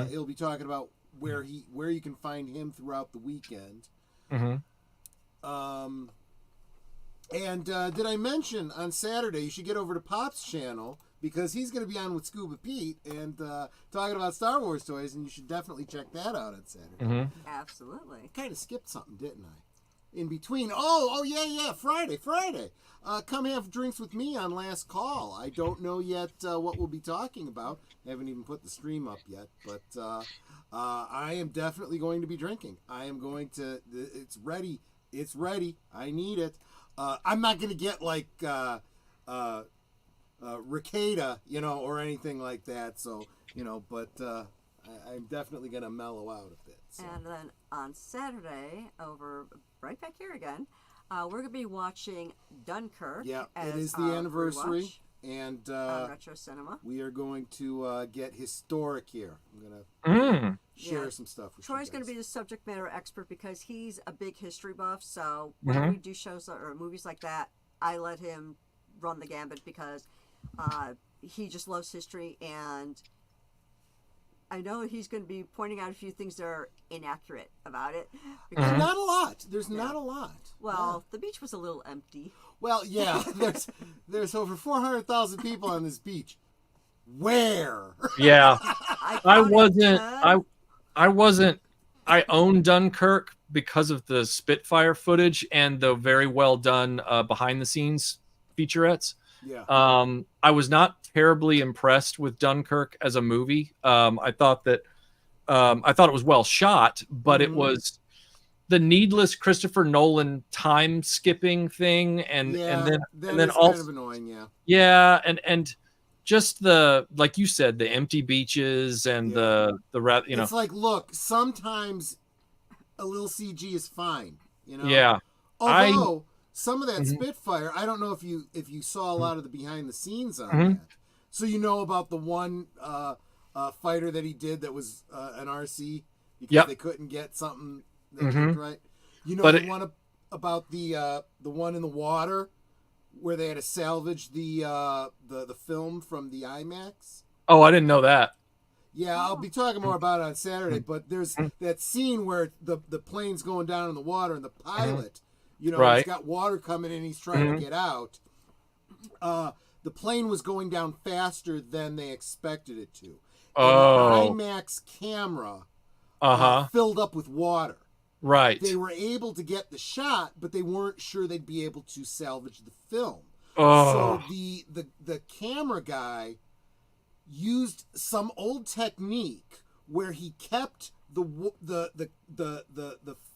He'll be talking about where you can find him throughout the weekend. And did I mention on Saturday you should get over to Pop's channel, because he's going to be on with Scuba Pete and talking about Star Wars toys, and you should definitely check that out on Saturday. Absolutely. Kind of skipped something, didn't I? In between. Oh yeah, Friday. Come have drinks with me on Last Call. I don't know yet what we'll be talking about. I haven't even put the stream up yet, but I am definitely going to be drinking. I am going to. It's ready. I need it. I'm not going to get like Ricada, or anything like that. So, but I'm definitely going to mellow out a bit. So. And then on Saturday, over right back here again, we're going to be watching Dunkirk. Yeah, it is the anniversary. And Retro Cinema. We are going to get historic here. I'm going to share some stuff with Troy's you going to be the subject matter expert because he's a big history buff. So when we do shows or movies like that, I let him run the gambit because he just loves history, and I know he's going to be pointing out a few things that are inaccurate about it. Because not a lot. There's not a lot. Well, the beach was a little empty. Well, yeah. There's over 400,000 people on this beach. Where? Yeah. I own Dunkirk because of the Spitfire footage and the very well done behind the scenes featurettes. Yeah. I was not terribly impressed with Dunkirk as a movie. I thought it was well shot, but it was the needless Christopher Nolan time skipping thing, and then also kind of annoying, yeah, and just the, like you said, the empty beaches and Yeah. the It's like, look, sometimes a little CG is fine, you know. yeah. I Although some of that Mhm. Spitfire, I don't know if you saw a lot of the behind the scenes on Mhm. that. So you know about the one fighter that he did that was an RC because Yep. they couldn't get something that hmm looked right. You know But the one about the one in the water where they had to salvage the film from the IMAX. oh, I didn't know that. Yeah, I'll be talking more about it on Saturday. But there's Mhm. that scene where the plane's going down in the water and the pilot, you know, he's Right. got water coming in, he's trying to Mhm. get out. The plane was going down faster than they expected it to, and the Oh. IMAX camera Uh-huh. filled up with water. Right. They were able to get the shot, but they weren't sure they'd be able to salvage the film. So Oh. the camera guy used some old technique where he kept the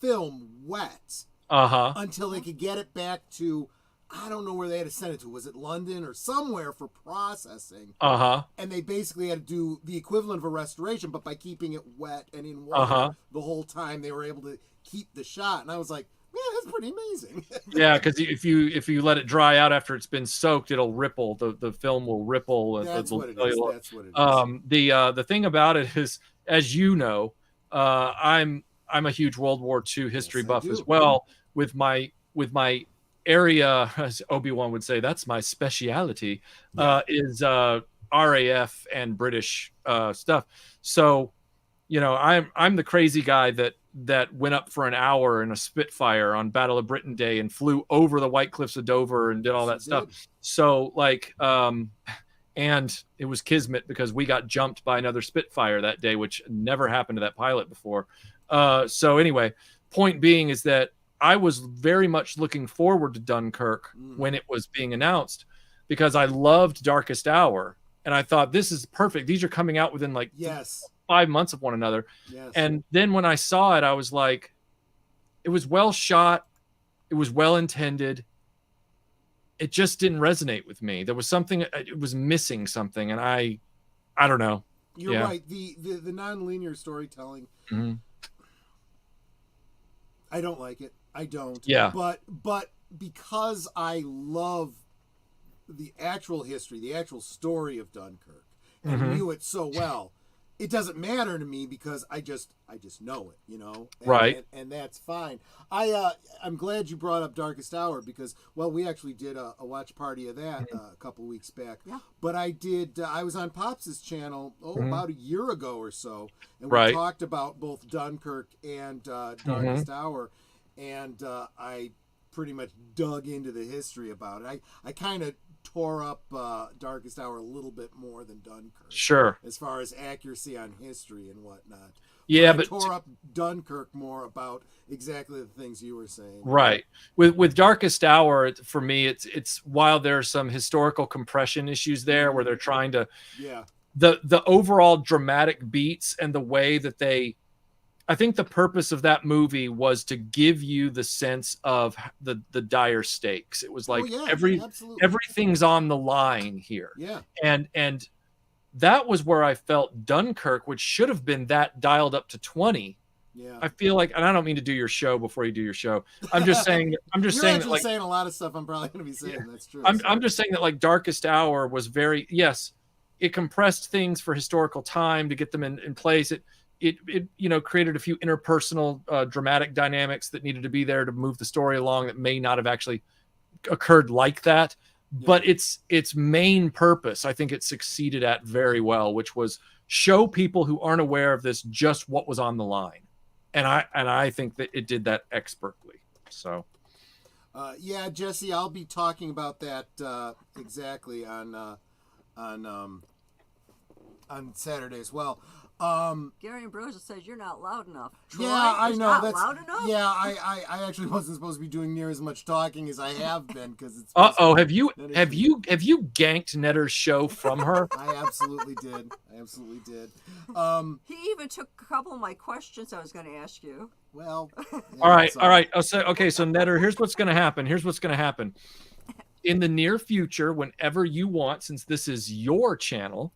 film wet Uh-huh. until they could get it back to, I don't know where they had to send it to. Was it London or somewhere for processing? Uh-huh. And they basically had to do the equivalent of a restoration, but by keeping it wet and in water Uh-huh. the whole time, they were able to keep the shot. And I was like, man, that's pretty amazing. Yeah, because if you let it dry out after it's been soaked, it'll ripple. The film will ripple. That's The what it is. celluloid. That's what it is. The thing about it is, as you know, I'm a huge World War II history Yes, I buff as do. well. With my area, as Obi-Wan would say, that's my speciality. Yeah. Is RAF and British stuff. So I'm the crazy guy that went up for an hour in a Spitfire on Battle of Britain Day and flew over the White Cliffs of Dover and did all that Yes, you stuff. did. So and it was kismet because we got jumped by another Spitfire that day, which never happened to that pilot before. So anyway, point being is that I was very much looking forward to Dunkirk when it was being announced because I loved Darkest Hour. And I thought, this is perfect. These are coming out within like Yes. 5 months of one another. Yes. And then when I saw it, I was like, it was well shot. It was well intended. It just didn't resonate with me. There was something, it was missing something. And I don't know. You're Yeah. right. The non-linear storytelling, Mhm. I don't like it. I don't. Yeah. But because I love the actual history, the actual story of Dunkirk, and Mhm. knew it so well, it doesn't matter to me because I just know it, you know. And, Right. And that's fine. I'm glad you brought up Darkest Hour because, well, we actually did a watch party of that a couple weeks back. Yeah. But I was on Pops's channel about a year ago or so, and we Right. talked about both Dunkirk and Darkest Hour, and I pretty much dug into the history about it. I kind of tore up Darkest Hour a little bit more than Dunkirk. Sure. As far as accuracy on history and whatnot. Yeah, but I but tore up Dunkirk more about exactly the things you were saying. right. With Darkest Hour, for me, it's while there are some historical compression issues there where they're trying to Yeah. the overall dramatic beats and the way that I think the purpose of that movie was to give you the sense of the dire stakes. It was like absolutely. everything's on the line here. Yeah. And that was where I felt Dunkirk, which should have been that dialed up to 20. Yeah. I feel like, and I don't mean to do your show before you do your show. I'm just saying. You're saying actually that, like, saying a lot of stuff I'm probably going to be saying. Yeah. That's true. I'm just saying that, like, Darkest Hour was very, yes, it compressed things for historical time to get them in place. It created a few interpersonal dramatic dynamics that needed to be there to move the story along that may not have actually occurred like that. But its main purpose, I think it succeeded at very well, which was show people who aren't aware of this just what was on the line. And I think that it did that expertly. So yeah, Jesse, I'll be talking about that exactly on Saturday as well. Gary Ambrosia says you're not loud enough. Troy Yeah, I is know. not That's loud enough. Yeah, I actually wasn't supposed to be doing near as much talking as I have been because it's. have you ganked Netter's show from her? I absolutely did. He even took a couple of my questions I was going to ask you. Well. Yeah, all right. So Netter, here's what's going to happen. in the near future, whenever you want, since this is your channel,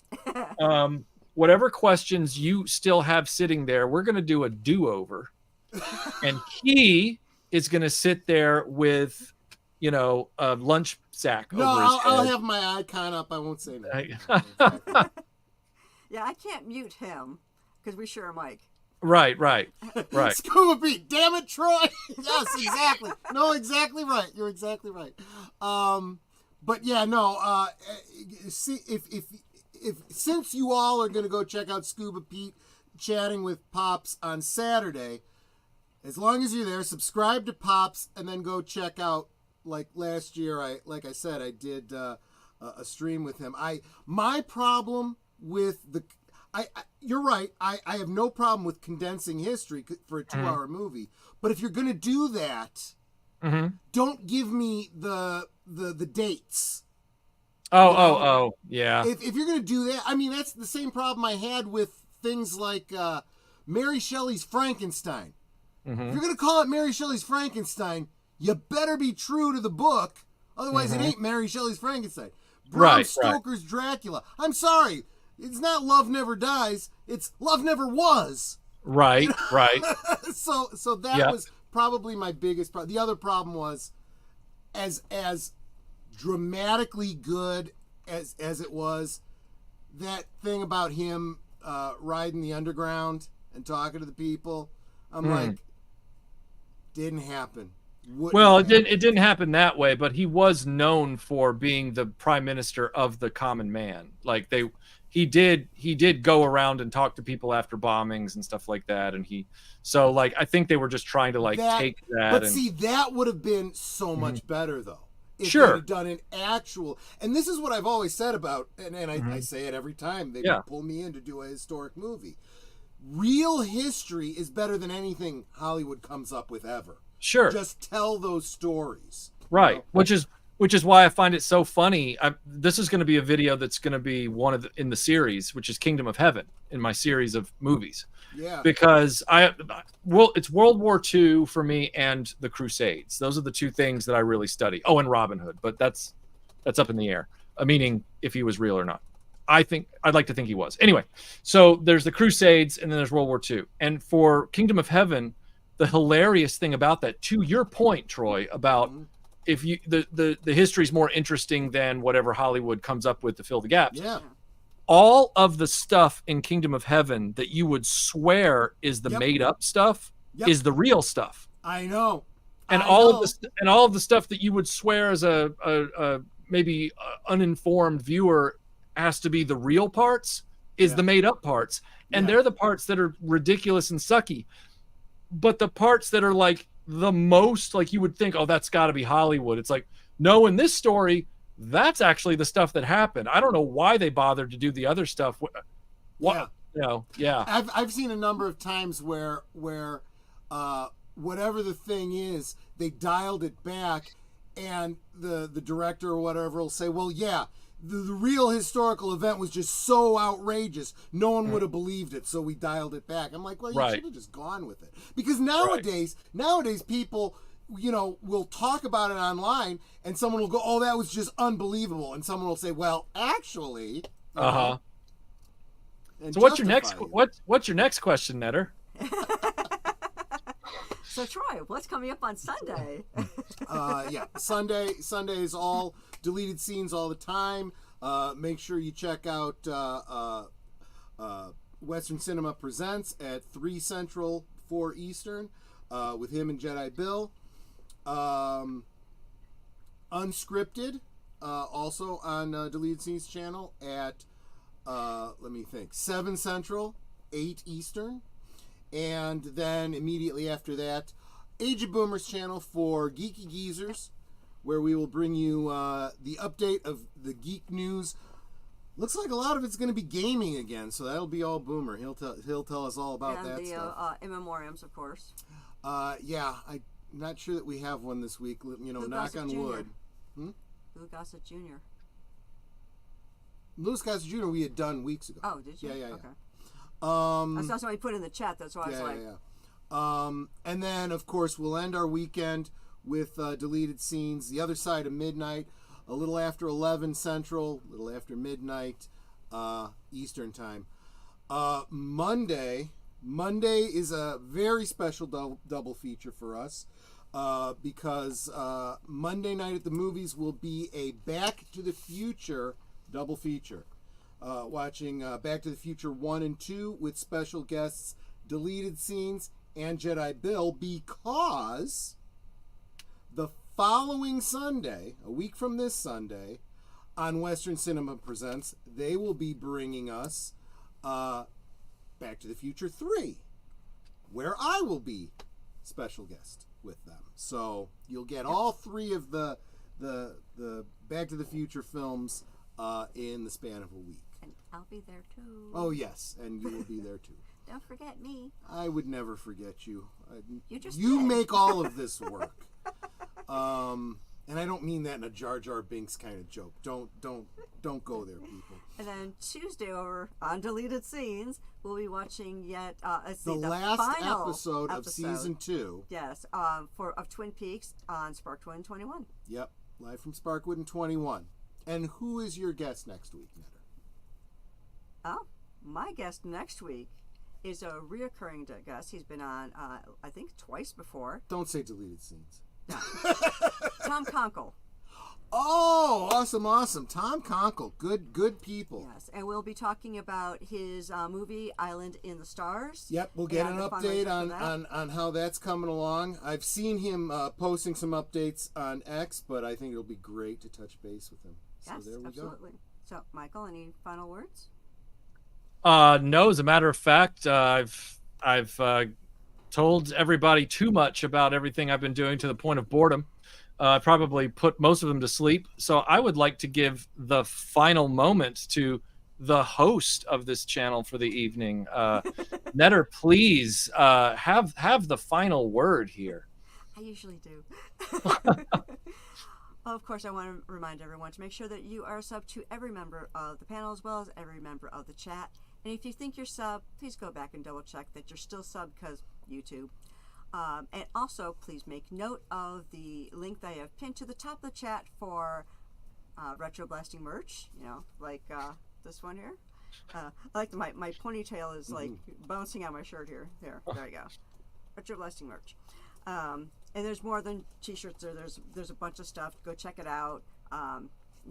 whatever questions you still have sitting there, we're going to do a do-over. And he is going to sit there with, you know, a lunch sack No, over his head. I'll have my icon up. I won't say nothing. Yeah, I can't mute him because we share a mic. Right. Scuba Pete, damn it, Troy. Yes, exactly. No, exactly right. You're exactly right. But yeah, no. See, if since you all are going to go check out Scuba Pete chatting with Pops on Saturday, as long as you're there, subscribe to Pops and then go check out. Like last year, I said, I did a stream with him. My problem with you're right. I have no problem with condensing history for a 2-hour movie. But if you're going to do that, don't give me the dates. Oh, yeah. If you're going to do that, I mean, that's the same problem I had with things like Mary Shelley's Frankenstein. If you're going to call it Mary Shelley's Frankenstein, you better be true to the book. Otherwise, it ain't Mary Shelley's Frankenstein. Bram Stoker's Dracula. I'm sorry. It's not Love Never Dies. It's Love Never Was. Right. So that was probably my biggest problem. The other problem was, as dramatically good as it was, that thing about him riding the underground and talking to the people, I'm like, didn't happen. It didn't happen that way, but he was known for being the prime minister of the common man. Like he did go around and talk to people after bombings and stuff like that, and I think they were just trying to take that. But see, that would have been so much better though. If sure. they had done an actual, and this is what I've always said about, and I say it every time they pull me in to do a historic movie. Real history is better than anything Hollywood comes up with ever. Sure. Just tell those stories. Right. You know? Which is why I find it so funny. This is going to be a video that's going to be in the series, which is Kingdom of Heaven, in my series of movies. Yeah. Because it's World War II for me and the Crusades. Those are the two things that I really study. Oh, and Robin Hood, but that's up in the air. Meaning if he was real or not. I'd like to think he was. Anyway, so there's the Crusades and then there's World War II. And for Kingdom of Heaven, the hilarious thing about that, to your point, Troy, about if you the history is more interesting than whatever Hollywood comes up with to fill the gaps. Yeah. All of the stuff in Kingdom of Heaven that you would swear is the made up stuff is the real stuff. I know. And all of the stuff that you would swear as a maybe uninformed viewer has to be the real parts is the made up parts. And they're the parts that are ridiculous and sucky. But the parts that are like the most, like you would think, oh, that's got to be Hollywood. It's like, no, in this story, that's actually the stuff that happened. I don't know why they bothered to do the other stuff. What? I've seen a number of times where whatever the thing is, they dialed it back, and the director or whatever will say, well, yeah, the real historical event was just so outrageous, no one would have believed it, so we dialed it back. I'm like, well, you should have just gone with it. Because nowadays people, you know, will talk about it online, and someone will go, oh, that was just unbelievable. And someone will say, well, actually. So what's your next question, Netter? So Troy, what's coming up on Sunday? Sunday is all deleted scenes all the time. Make sure you check out Western Cinema Presents at 3 Central, 4 Eastern, with him and Jedi Bill. Unscripted, also on Deleted Scenes channel at 7 Central, 8 Eastern. And then immediately after that, Age of Boomers channel for Geeky Geezers, where we will bring you the update of the geek news. Looks like a lot of it's going to be gaming again, so that'll be all Boomer. He'll tell us all about that stuff. In memoriams, of course. I'm not sure that we have one this week. You know, knock on wood. Lou Gossett Jr. Louis Gossett Jr. we had done weeks ago. Oh, did you? Yeah. Okay. I saw somebody put in the chat. That's why I was like. And then, of course, we'll end our weekend with Deleted Scenes, The Other Side of Midnight. a little after 11 Central, a little after midnight Eastern time. Monday is a very special double feature for us because Monday night at the movies will be a Back to the Future double feature. Watching Back to the Future 1 and 2 with special guests, deleted scenes, and Jedi Bill, because the following Sunday, a week from this Sunday, on Western Cinema Presents, they will be bringing us Back to the Future 3, where I will be special guest with them. So you'll get all three of the Back to the Future films in the span of a week. And I'll be there too. Oh yes, and you will be there too. Don't forget me. I would never forget you. You just you did. make all of this work. And I don't mean that in a Jar Jar Binks kind of joke. Don't go there, people. And then Tuesday over on Deleted Scenes, we'll be watching yet The last final episode of season 2. Yes, of Twin Peaks on Sparkwood 21. Yep, live from Sparkwood and 21. And who is your guest next week, Netter? Oh, my guest next week is a reoccurring guest. He's been on, I think, twice before. Don't say Deleted Scenes. No. Tom Conkle. Oh, awesome. Tom Conkle. Good people. Yes, and we'll be talking about his movie Island in the Stars. Yep, we'll get an the update fundraiser on how that's coming along. I've seen him posting some updates on X, but I think it'll be great to touch base with him. So Yes, there we absolutely. So, Michael, any final words? No, as a matter of fact, I've told everybody too much about everything I've been doing to the point of boredom. I probably put most of them to sleep. So I would like to give the final moment to the host of this channel for the evening. Netter, please have the final word here. I usually do. Of course, I want to remind everyone to make sure that you are sub to every member of the panel as well as every member of the chat. And if you think you're sub, please go back and double check that you're still sub because YouTube. And also, please make note of the link that I have pinned to the top of the chat for Retroblasting merch. You know, like this one here. I like my ponytail is like bouncing on my shirt here. There you go. Retroblasting merch. And there's more than t-shirts. There's a bunch of stuff. Go check it out.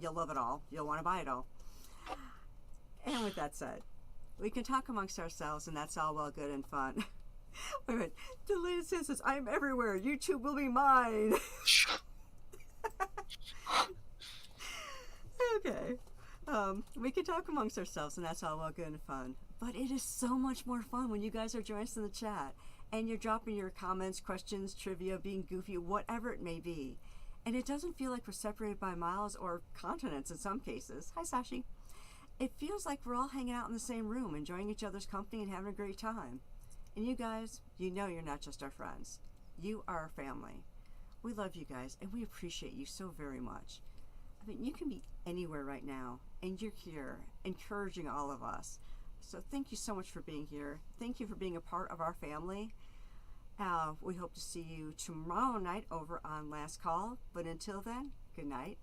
You'll love it all. You'll want to buy it all. And with that said, we can talk amongst ourselves, and that's all well, good, and fun. Wait a minute. Deleted Scenes says, I'm everywhere. YouTube will be mine. Okay. We can talk amongst ourselves, and that's all well, good, and fun. But it is so much more fun when you guys are joining us in the chat. And you're dropping your comments, questions, trivia, being goofy, whatever it may be. And it doesn't feel like we're separated by miles or continents in some cases. Hi, Sashi. It feels like we're all hanging out in the same room, enjoying each other's company and having a great time. And you guys, you know you're not just our friends. You are our family. We love you guys, and we appreciate you so very much. I mean, you can be anywhere right now, and you're here, encouraging all of us. So thank you so much for being here. Thank you for being a part of our family. We hope to see you tomorrow night over on Last Call. But until then, good night.